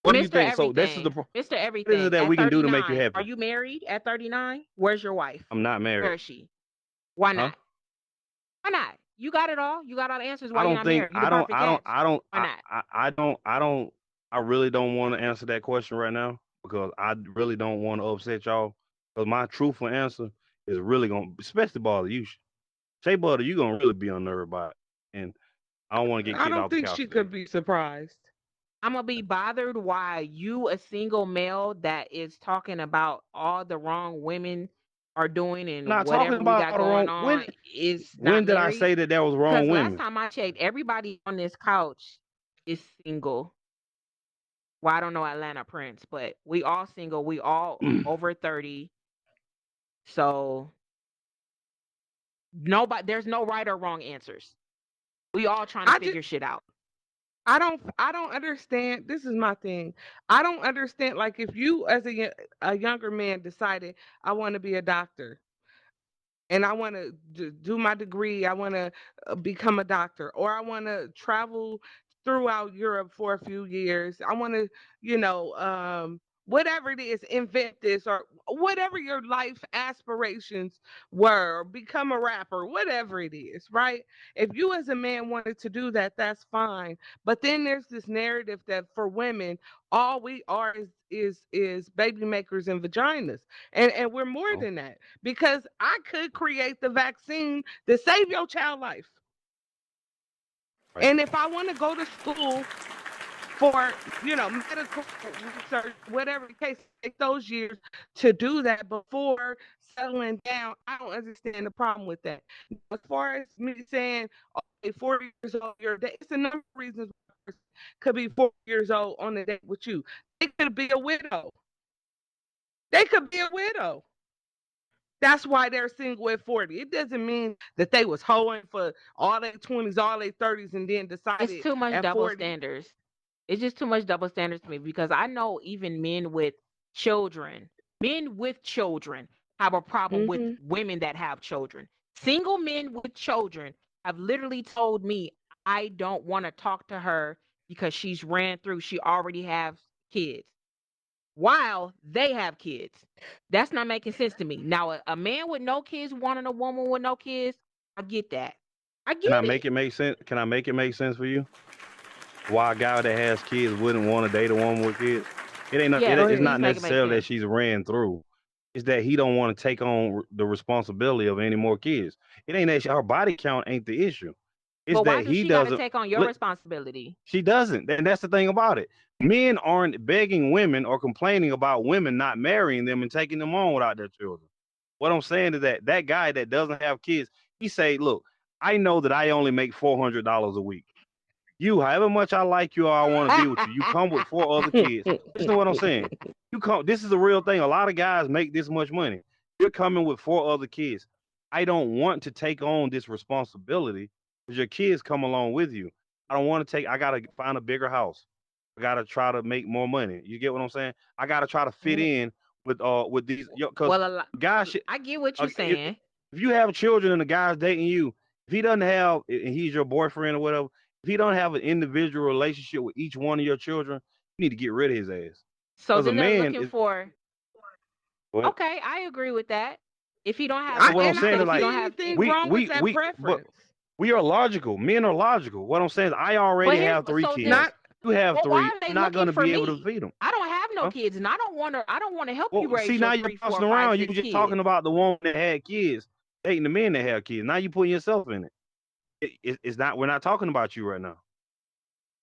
What do you Mr. think? So this is Everything. Mr. what is it Everything. that At we can do to make you 39, are happy? you married at 39? Where's your wife? I'm not Where married. is she? Why Huh? not? Why not? You got it all. You got all the answers I why you're don't not think married. You the perfect answer. Why not? I don't I really don't want to answer that question right now because I really don't want to upset y'all. Because my truthful answer is really gonna especially bother you. Shea Butter, you gonna really be unnerved by it. And I don't want to get I kicked don't off the think couch she today. could be surprised. I'm gonna be bothered why you, a single male that is talking about all the wrong women are doing I'm and not talking whatever we about got the going wrong on is not when did I married. say that there was wrong Because last women? time I checked, everybody on this couch is single. Well, I don't know Atlanta Prince, but we all single. We all over 30. So nobody, there's no right or wrong answers. We all trying to I just figure shit out. I don't understand. This is my thing. I don't understand like if you as a younger man decided I want to be a doctor and I want to do my degree, I want to become a doctor, or I want to travel throughout Europe for a few years. I want to, whatever it is, invent this or whatever your life aspirations were, or become a rapper, whatever it is, right? If you as a man wanted to do that, that's fine. But then there's this narrative that for women, all we are is baby makers and vaginas. And we're more Oh, than that because I could create the vaccine to save your child life. right. And if I want to go to school for, medical research, whatever the case, take those years to do that before settling down. I don't understand the problem with that. As far as me saying, okay, 40 years old, you're a date, it's a number of reasons why a person could be 40 years old on a date with you. They could be a widow. They could be a widow. That's why they're single at 40. It doesn't mean that they was hoeing for all their 20s, all their 30s, and then It's decided too much at double 40. standards. It's just too much double standards to me because I know even children, men with children have a problem with Hmm. women that have children. Single men with children have literally told me I don't want to talk to her because she already has kids while they have kids. That's not making sense to me. Now, a man with no kids wanting a woman with no kids, I get that. I Can I get make it. it make sense? Can I make it make sense for you? Why a guy that has kids wouldn't want to date a woman with kids? Go Yes, It's ahead. not please make it make necessarily that sense. she's ran through. It's that he don't want to take on the responsibility of any more kids. It ain't that her body count ain't the issue. It's But why that does he she got to doesn't. take on your Look, responsibility? she doesn't, and that's the thing about it. Men aren't begging women or complaining about women not marrying them and taking them on without their children. What I'm saying is that that guy that doesn't have kids, he say, "Look, I know that I only make $400 a week. You, however much I like you or I want to be with you, you come with four other kids. Listen to what I'm saying. You come. This is a real thing. A lot of guys make this much money. You're coming with four other kids. I don't want to take on this responsibility because your kids come along with you. I don't want to take. I gotta find a bigger house. I gotta try to make more money. You get what I'm saying? I gotta try to fit Mhm. in with these, because Well, a lot, guys should. I get what you're If saying. you have children and the guy's dating you, if he doesn't have, and he's your boyfriend or whatever, if he don't have an individual relationship with each one of your children, you need to get rid of his ass. So Because a then they're man looking is for. what. Okay, I agree with that. If he don't have, So what I'm And you I saying said is don't if he like don't see have, anything wrong with that but preference. we are logical. Men are logical. What I'm saying is I but already here's have three so then, kids. Not You have well, why three. are I'm they not looking gonna for be able to me? feed them. I don't have no Huh? kids, and I don't want to. I don't want to help you Well, see, raise now your you're three, four, bouncing five, around. You six just talking kids. about the woman that had kids, dating the men that have kids. Now you putting yourself in it. It's not. We're not talking about you right now.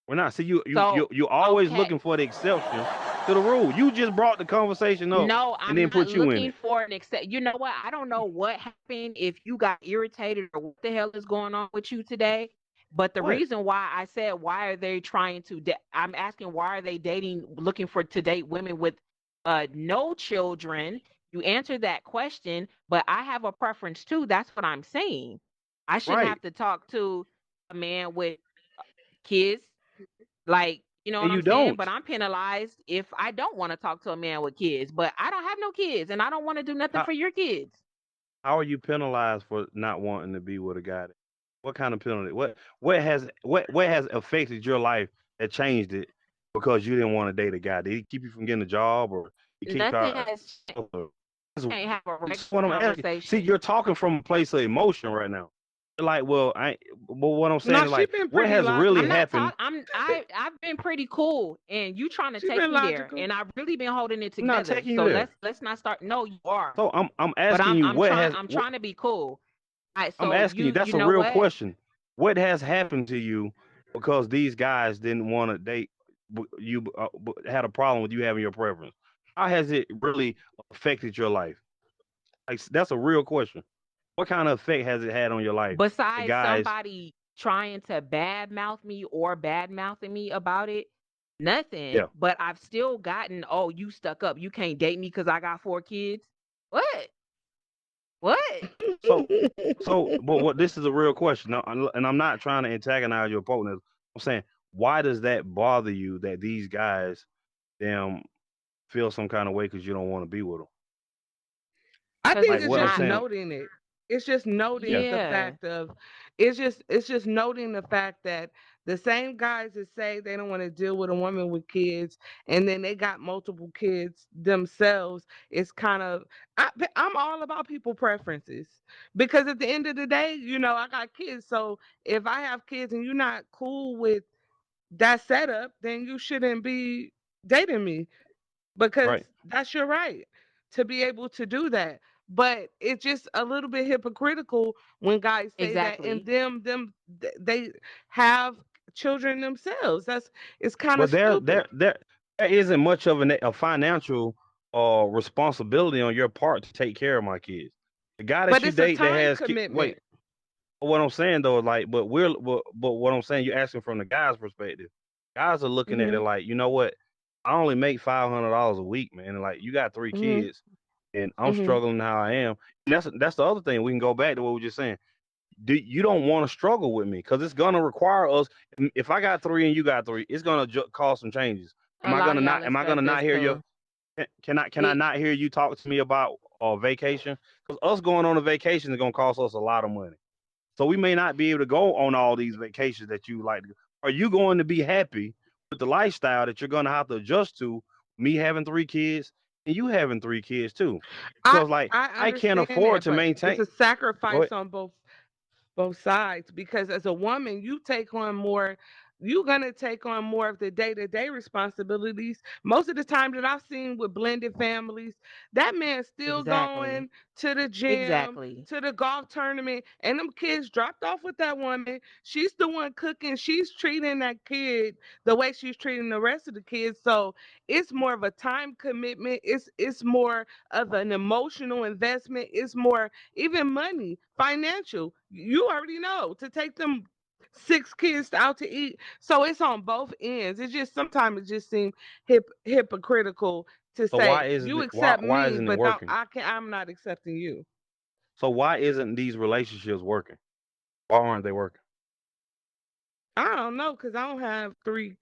We're not. See, So you always okay, looking for the exception to the rule. You just brought the conversation up no, and I'm then not put you in looking it. for an except. You know what? I don't know what happened, if you got irritated or what the hell is going on with you today. But the What? reason why I said why are they trying to? I'm asking why are they dating, looking for to date women with no children? You answered that question, but I have a preference too. That's what I'm saying. I shouldn't Right. have to talk to a man with kids. Like, you know And what you I'm saying? But don't. I'm penalized if I don't want to talk to a man with kids. But I don't have no kids and I don't want to do nothing How, for your kids. how are you penalized for not wanting to be with a guy? What kind of penalty? What has affected your life that changed it because you didn't want to date a guy? Did he keep you from getting a job, or he keep Nothing out? has changed. That's Can't have a regular what I'm asking. See, conversation. you're talking from a place of emotion right now. You're like, well, but what I'm saying no, is she like, been what pretty has really I'm logical. not happened? talking. I've been pretty cool, and you trying to She take been me there, logical. and I've really been holding it I'm not together. taking you So there. let's not start. No, you are, So I'm but asking you I'm trying to be cool. All right, I'm so asking you. you That's a know real what? question. What has happened to you because these guys didn't want to date you? Had a problem with you having your preference. How has it really affected your life? Like that's a real question. What kind of effect has it had on your life? The Besides guys, somebody trying to bad mouth me or bad mouthing me about it, nothing. yeah. But I've still gotten, oh, you stuck up. You can't date me because I got 4 kids. What? What? So, but what? This is a real question. Now, and I'm not trying to antagonize your opponent. I'm saying, why does that bother you that these guys, them, feel some kind of way because you don't want to be with them? I Because think Like it's it's what I'm just not. saying, noting it. It's just noting yeah, the Yeah, fact of it's just noting the fact that the same guys that say they don't want to deal with a woman with kids and then they got multiple kids themselves. It's kind of I'm all about people preferences because at the end of the day, I got kids. So if I have kids and you're not cool with that setup, then you shouldn't be dating me because right. that's your right to be able to do that. But it's just a little bit hypocritical when guys say that and exactly. they have children themselves. It's kind of But there, stupid. there, there, there isn't much of a financial responsibility on your part to take care of my kids. The guy that But you it's a date that time has kids, commitment. wait. What I'm saying though, like, but what I'm saying, you're asking from the guy's perspective. Guys are looking at it Mhm. like, you know what? I only make $500 a week, man. And like, you got three Mhm. kids, and I'm Mhm. struggling how I am. And that's the other thing. We can go back to what we were just saying. You don't want to struggle with me because it's gonna require us. If I got three and you got three, it's gonna cause some changes. A lot of y'all Am I gonna expect not us hear your? to. Can I It not hear you talk to me about vacation? Because us going on a vacation is gonna cost us a lot of money. So we may not be able to go on all these vacations that you like to go. Are you going to be happy with the lifestyle that you're going to have to adjust to? Me having three kids and you having three kids too, I because like I I can't understand afford that, to but it's maintain. a Go ahead. sacrifice on both sides because as a woman you're going to take on more of the day-to-day responsibilities. Most of the time that I've seen with blended families, that man's still exactly. going to the gym, Exactly. to the golf tournament, and them kids dropped off with that woman. She's the one cooking. She's treating that kid the way she's treating the rest of the kids. So it's more of a time commitment. It's more of an emotional investment. It's more even money, financial. You already know to take them 6 kids out to eat. So it's on both ends. It's just sometimes it just seems hypocritical to So why say isn't you it? Why accept why me, isn't it but don't working? I can I'm not accepting you. So why isn't these relationships working? Why aren't they working? I don't know because I don't have three.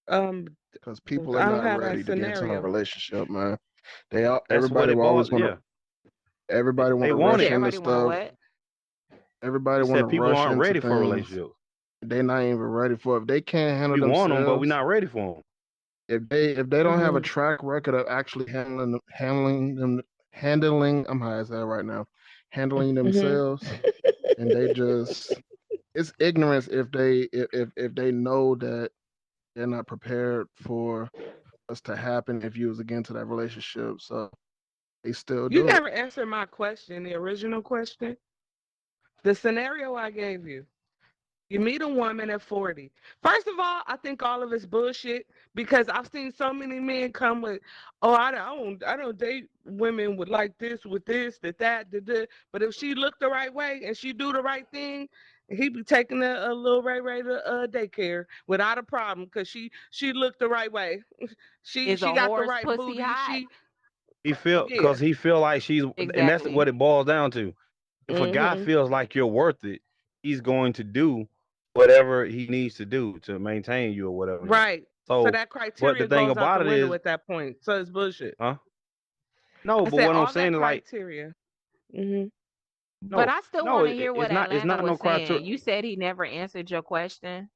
Um, because people are I don't not have that ready to get into a scenario. relationship, man. They all, That's what everybody it will always boils. want to, Yeah, everybody want they to You want said rush it. into everybody want to stuff. what? Everybody He want to said people rush aren't into ready for things relationships. they're not even ready for. If they can't handle We want them, but we're themselves, not ready for them. if they don't have a Hmm. track record of actually handling I'm high as hell right now, handling Hmm. themselves, and they just it's ignorance if they know that they're not prepared for us to happen if you was again to that relationship. So they still You do it. never answered my question, the original question. The scenario I gave you. You meet a woman at 40. First of all, I think all of it's bullshit because I've seen so many men come with, oh, I don't date women with like this, with this, that. But if she look the right way and she do the right thing, he be taking a little Ray to daycare without a problem because she looked the right way. she Is she a got the horse right pussy booty. hot? She He feel yeah. because he feel like she's, and that's what Exactly. it boils down to. If a guy Mhm. feels like you're worth it, he's going to do whatever he needs to do to maintain you or whatever. Not. Right. So So, that but the criteria thing goes out the about it window is, at that point. So it's bullshit. huh? No, I but said what I'm all that saying is like, criteria. Hmm. But no, I still no, want to hear it's what not. It's Atlanta not no was criteria. saying. You said he never answered your question.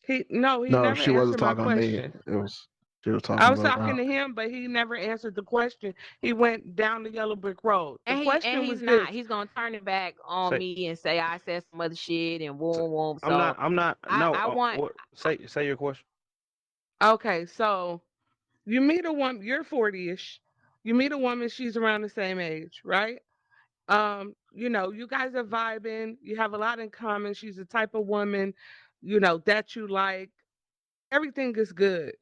He No, never she wasn't answered my talking to me. question. It was she was I talking was about talking to him, but he never answered the question. He went down the yellow brick road. The And question he's was not. this. He's gonna turn it back on Say, me and say I said some other shit and say whoom whoom. I'm not. So I'm not. No. I want What? Say your question. Okay, so you meet a woman, you're 40-ish. You meet a woman, she's around the same age, right? You guys are vibing, you have a lot in common. She's the type of woman, that you like. Everything is good.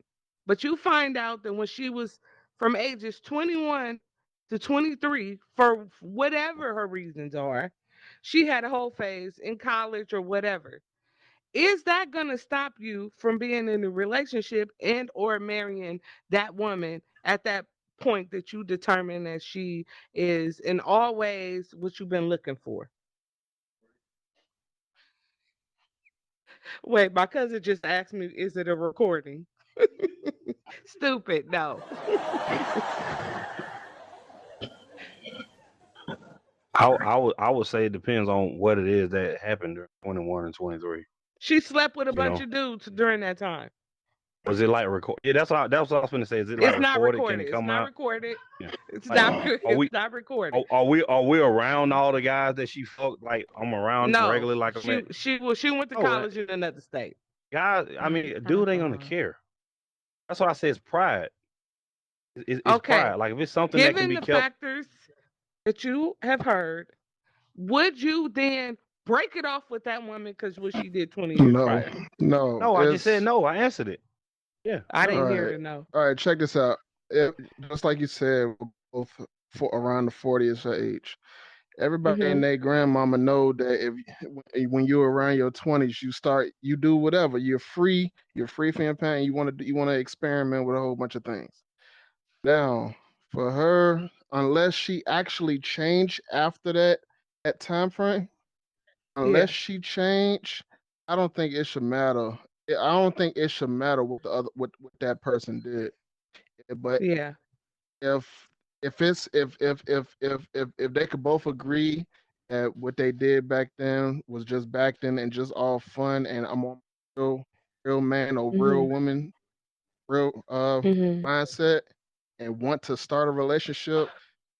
But you find out that when she was from ages 21 to 23, for whatever her reasons are, she had a whole phase in college or whatever. Is that going to stop you from being in a relationship and or marrying that woman at that point that you determine that she is in all ways what you've been looking for? Wait, my cousin just asked me, is it a recording? Stupid. No. I would say it depends on what it is that happened during 21 and 23. She slept with a You bunch know, of dudes during that time. was it like record? Yeah, that's what I was going to say. Is it like It's not recorded? Can recorded. it It's come not out? recorded. Yeah. It's Like, not. are It's we not recorded. are we around all the guys that she fucked? Like I'm around No. regularly. Like I'm at. She went to No, college in another state. guys. I mm, mean, a kind of dude ain't gonna fun. care. That's why I say it's pride. It's Okay. pride. Like if it's something that can Given be the kept. factors that you have heard, would you then break it off with that woman because what she did 20 years no, prior? no. No, I just said It's no. I answered it. Yeah, I all no. didn't hear right. the no. All right, check this out. Just like you said, we're both for around the 40th age. Everybody Hmm. and their grandmama know that when you're around your 20s, you do whatever. You're free from your pain. You want to experiment with a whole bunch of things. Now, for her, unless she actually changed after that time frame, unless Yeah. she changed, I don't think it should matter. I don't think it should matter what the other what that person did. But Yeah. if if they could both agree that what they did back then was just back then and just all fun, and I'm on real real man or real Hmm. woman real Hmm. mindset and want to start a relationship,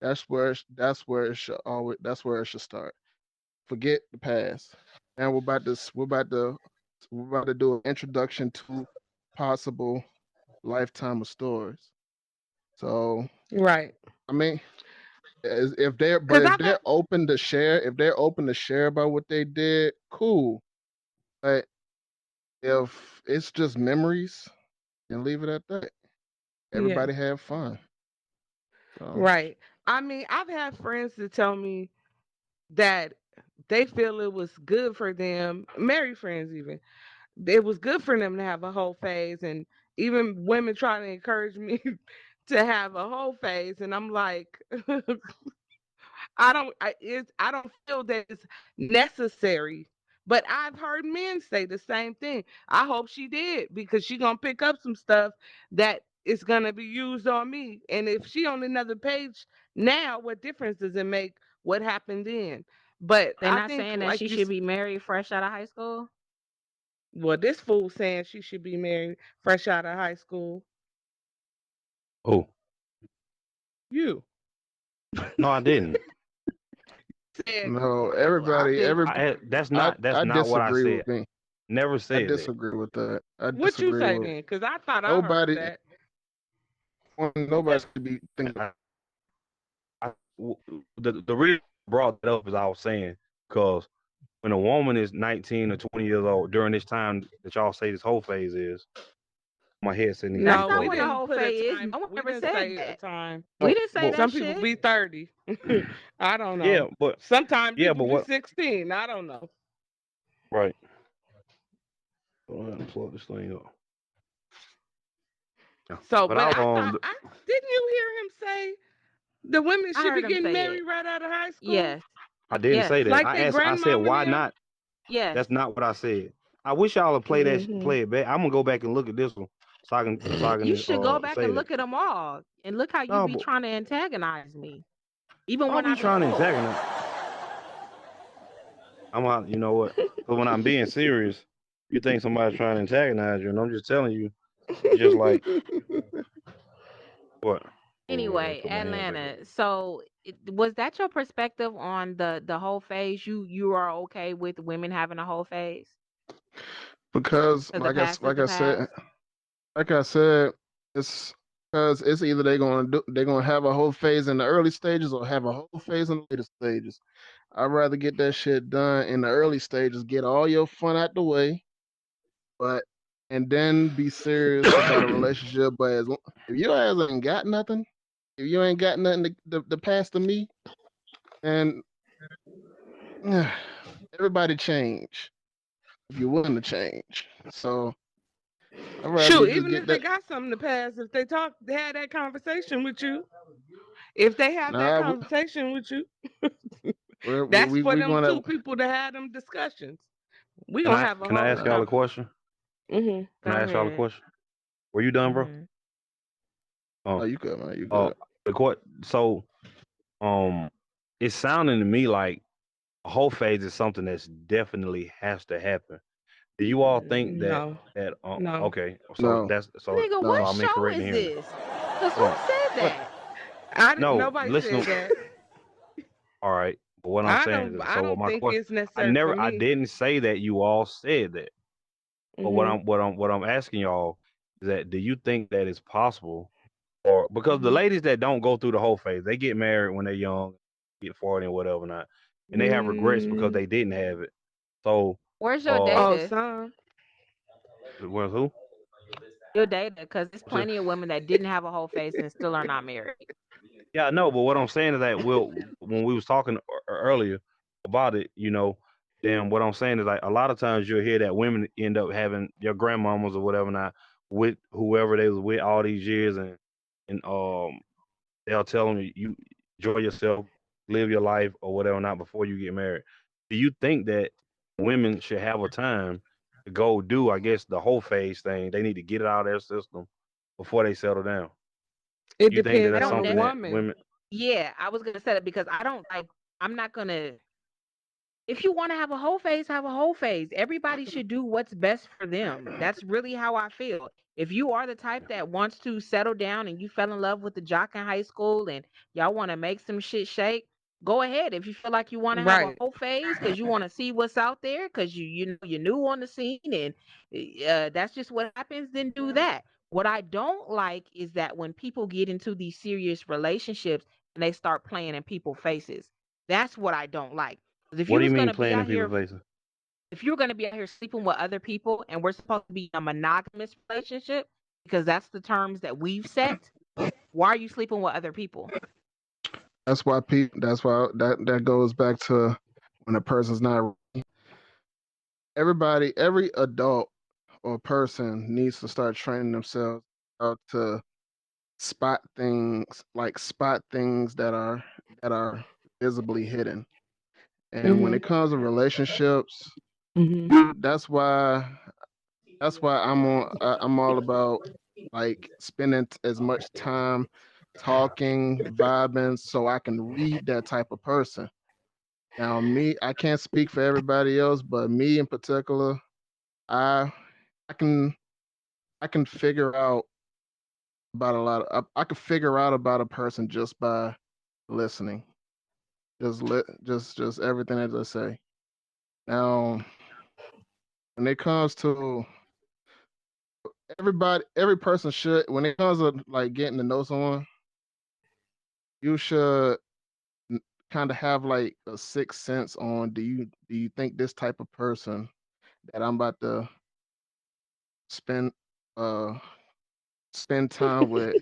that's where it should start. Forget the past. And we're about to do an introduction to possible lifetime of stories. So Right. I mean, Because if I've they're had, open to share about what they did, cool. But if it's just memories, then leave it at that. yeah. Everybody have fun. So Right. I mean, I've had friends that tell me that they feel it was good for them, married friends even, it was good for them to have a whole phase. And even women try to encourage me to have a whole phase. And I'm like, I don't feel that it's necessary. But I've heard men say the same thing. I hope she did because she gonna pick up some stuff that is gonna be used on me. And if she on another page now, what difference does it make what happened then? But They're I not think, saying that like she you, should be married fresh out of high school. well, this fool saying she should be married fresh out of high school. Oh, You no, I didn't. said, No, I everybody, think. every That's I not what I disagree said. with me. Never I said that. disagree with that. I What you disagree say with then? Because I thought I heard nobody. that. Nobody should be thinking. I, the reason I brought that up is I was saying because when a woman is 19 or 20 years old during this time that y'all say this whole phase is, my headset needs to be That's No, not we plugged what the in. didn't whole put a fate is. time. No one We ever didn't said say a that. time. We No, didn't say but that Some people shit. be 30. I don't yeah, know. but Sometimes yeah, people but be what? 16. I don't know. Right. Go ahead and plug this thing up. Yeah. So, But but I I thought, didn't you hear him say the women I should be heard him getting say it. married right out of high school? Yes. I didn't Yes. say that. Like they I said grandmama why now? not? Yes. That's not what I said. I wish y'all would Hmm. play it back. I'm gonna go back and look at this one so I You can should go back say and that. look at them all and look how you No, be but trying to antagonize me, even I'll when be I be trying to cool. antagonize. I'm out. You know what? Because when I'm being serious, you think somebody's trying to antagonize you, and I'm just telling you, it's just like what? Hold on, I gotta Anyway, put my hands back up. Atlanta. So, was that your perspective on the whole phase? You are okay with women having a whole phase Because because the past is the past. like I said, it's because it's either they're gonna have a whole phase in the early stages or have a whole phase in the later stages. I'd rather get that shit done in the early stages, get all your fun out the way, but and then be serious about a relationship. But if your ass ain't got nothing, if you ain't got nothing to pass to me, then everybody change if you're willing to change. So I'd rather Shoot, you just even get if they that. got something to pass, if they had that conversation with you, if they have that Nah, conversation with you, that's we for we them gonna. two people to have them discussions. We gonna have a Can I whole ask y'all a conversation. question? Hmm. Can Go I ask y'all a ahead. question? Were you done, bro? Hmm. Oh, Oh, you good, man. You uh, good. so um, it's sounding to me like a whole phase is something that's definitely has to happen. Do you all think that No, that no. okay? So No, that's Nigga, so what no. I'm show incorrect in is hearing that. this? Cause Hold who on. said What? that? I didn't. No, Nobody listen. said that. All right, but what I'm I saying don't. is, I so what don't my think question? it's necessary for I me. didn't say that you all said that. But Hmm. what I'm asking y'all is that do you think that it's possible, or because the Hmm. ladies that don't go through the whole phase, they get married when they're young, get 40 and whatever not, and they have regrets because Mm. they didn't have it. So, Where's your uh, Oh, data? son. well, who? Your data, because there's What's it? plenty of women that didn't have a whole face and still are not married. Yeah, I know, but what I'm saying is that when we was talking earlier about it, then what I'm saying is like a lot of times you'll hear that women end up having your grandmamas or whatever not with whoever they was with all these years, and they'll tell them you enjoy yourself, live your life or whatever not before you get married. Do you think that women should have a time to go do, I guess, the whole phase thing? They need to get it out of their system before they settle down. It You think that depends I that's on don't the something that woman. women? Yeah, I was gonna say that because I don't like. I'm not gonna. If you want to have a whole phase, have a whole phase. Everybody should do what's best for them. That's really how I feel. If you are the type that wants to settle down and you fell in love with the jock in high school and y'all want to make some shit shake, go ahead. If you feel like you want to have a Right. whole phase because you want to see what's out there because you know you're new on the scene and that's just what happens, then do that. What I don't like is that when people get into these serious relationships and they start playing in people's faces. That's what I don't like. 'Cause What do you mean playing in people's faces? if you're gonna be out here sleeping with other people, and we're supposed to be in a monogamous relationship, because that's the terms that we've set, why are you sleeping with other people? That's why people. That's why that goes back to when a person's not. Every adult or person needs to start training themselves out to spot things that are visibly hidden. And when Hmm. it comes to relationships, That's why. That's why I'm all about like spending as much time talking, vibing, so I can read that type of person. Now, me, I can't speak for everybody else, but me in particular, I I can I can figure out about a lot of I can figure out about a person just by listening. Just everything that they say. Now, when it comes to every person should when it comes to like getting to know someone, you should kind of have like a sixth sense on do you think this type of person that I'm about to spend uh spend time with,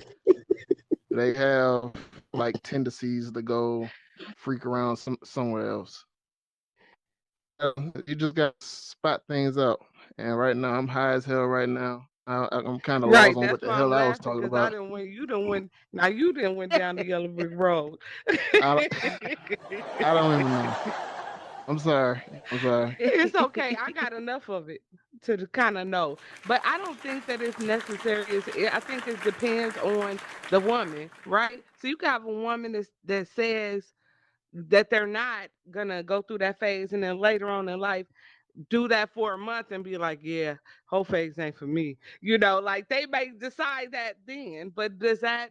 they have like tendencies to go freak around somewhere else. You just got to spot things out. And right now, I'm high as hell right now. I'm kind of lost Right. on what That's the why I'm hell I was laughing talking because I about. didn't went. You didn't went. Now you didn't went down the yellow brick road. I don't, I don't even know. I'm sorry. I'm sorry. It's okay. I got enough of it to kind of know. But I don't think that it's necessary. I think it depends on the woman, right? So you can have a woman that says that they're not gonna go through that phase, and then later on in life do that for a month and be like, yeah, whole phase ain't for me. Like they may decide that then, but does that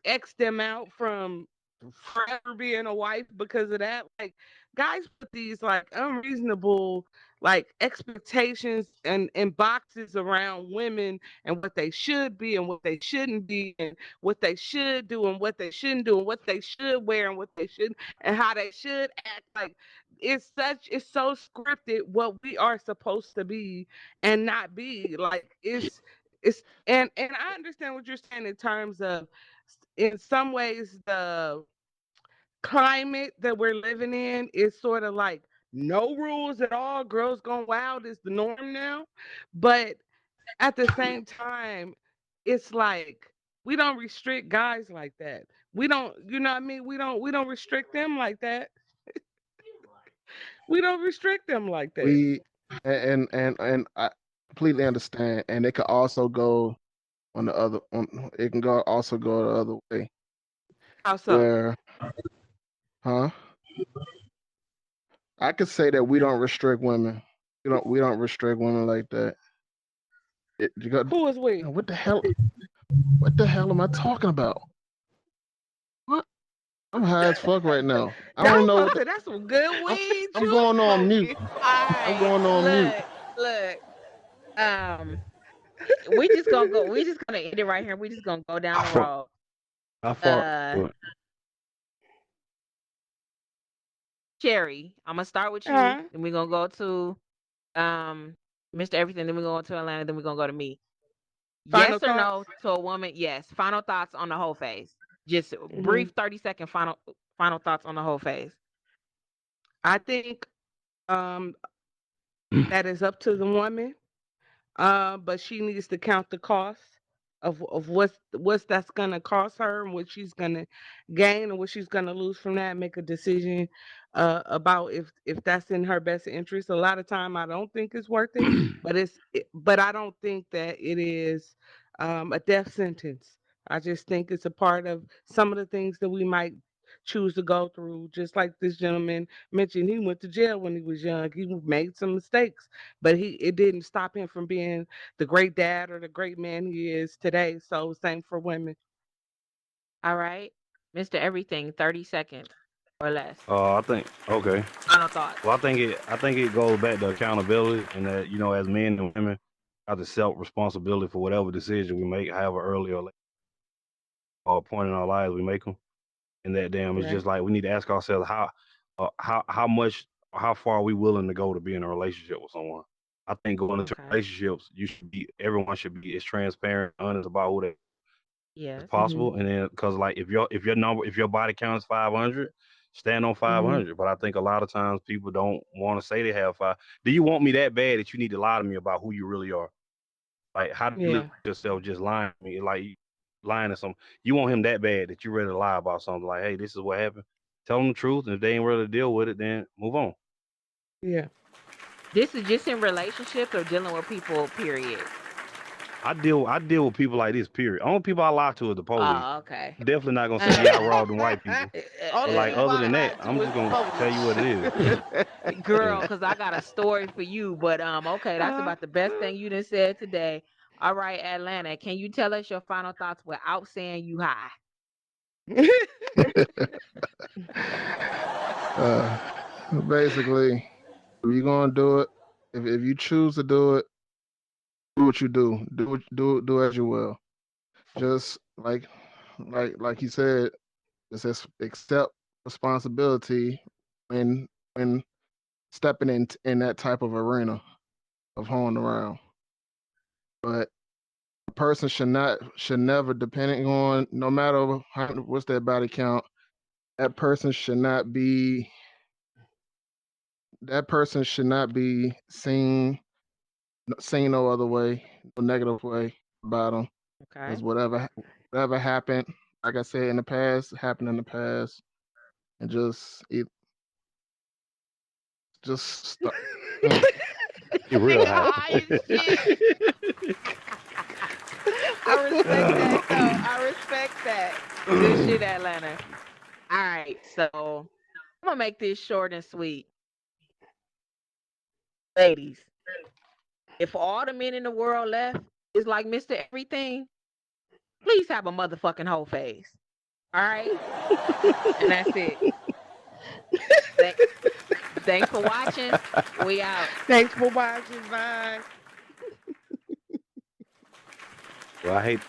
X them out from forever being a wife because of that? Like, guys put these like unreasonable like expectations and boxes around women and what they should be and what they shouldn't be and what they should do and what they shouldn't do and what they should wear and what they shouldn't and how they should act. Like, it's so scripted what we are supposed to be and not be. Like, it's and I understand what you're saying in terms of, in some ways, the climate that we're living in is sort of like no rules at all. Girls going wild is the norm now. But at the same time, it's like we don't restrict guys like that. We don't, you know what I mean? We don't restrict them like that. We don't restrict them like that. We and I completely understand. And it could also go on the other on it can go also go the other way How so? where huh I could say that we don't restrict women. We don't restrict women like that. You got Who is we? what the hell am I talking about? What? I'm high as fuck right now. I I don't was know about what to say that's some good I'm weed I'm you going on mute. smoking. All I'm right. going on mute. Look. Um, we just gonna end it right here. We just gonna go down How the far? road. How far? Uh, Sherry, I'm gonna start with you. Uh-huh. Then we're gonna go to um Mr. Everything. Then we're going to Atlanta. Then we're gonna go to me. Final Yes or no thoughts? to a woman? Yes. Final thoughts on the whole phase. Just Hmm. brief 30-second final thoughts on the whole phase. I think um, that is up to the woman. But she needs to count the cost of what's that's gonna cost her and what she's gonna gain and what she's gonna lose from that. Make a decision about if that's in her best interest. A lot of time, I don't think it's worth it, but I don't think that it is a death sentence. I just think it's a part of some of the things that we might choose to go through. Just like this gentleman mentioned, he went to jail when he was young. He made some mistakes, but it didn't stop him from being the great dad or the great man he is today. So same for women. All right, Mr. Everything. 30 seconds or less. I think okay. Final thoughts. Well, I think it goes back to accountability, and that as men and women, have the self responsibility for whatever decision we make, however early or late or point in our lives we make them. And that damn, it's Right. just like we need to ask ourselves how much, how far are we willing to go to be in a relationship with someone. I think going into Okay. relationships, everyone should be as transparent, honest about who they as Yes. Mhm. possible. And then, because like if your body count is 500, stand on Mhm. 500. But I think a lot of times people don't want to say they have five. Do you want me that bad that you need to lie to me about who you really are? Like, how do you live Yeah. with yourself just lying to me? Like, lying to some, you want him that bad that you ready to lie about something. Like, hey, this is what happened. Tell them the truth, and if they ain't ready to deal with it, then move on. Yeah. This is just in relationships or dealing with people, period. I deal with people like this. Period. Only people I lie to is the police. Oh, okay. Definitely not gonna say yeah I robbed them white people. But Only like people other I than that, lied to I'm is just the gonna tell you what it is. police. Girl, Yeah. because I got a story for you. But okay, that's about the best thing you done said today. All right, Atlanta, can you tell us your final thoughts without saying you high? Basically, if you're gonna do it, if you choose to do it, do what you do. Do as you will. Just like he said, just accept responsibility when stepping in that type of arena of hoeing around. But a person should never, depending on no matter what's their body count, that person should not be seen no other way, no negative way about them. Okay. Because whatever happened, like I said in the past, happened in the past, and just stop. He real Nigga high. high as shit. I respect that though. I respect that. Good shit, Atlanta. All right, so I'm gonna make this short and sweet. Ladies, if all the men in the world left is like Mr. Everything, please have a motherfucking whole face. All right? And that's it. Thank- Thanks for watching. We out. Thanks for watching. Bye. Well, I hate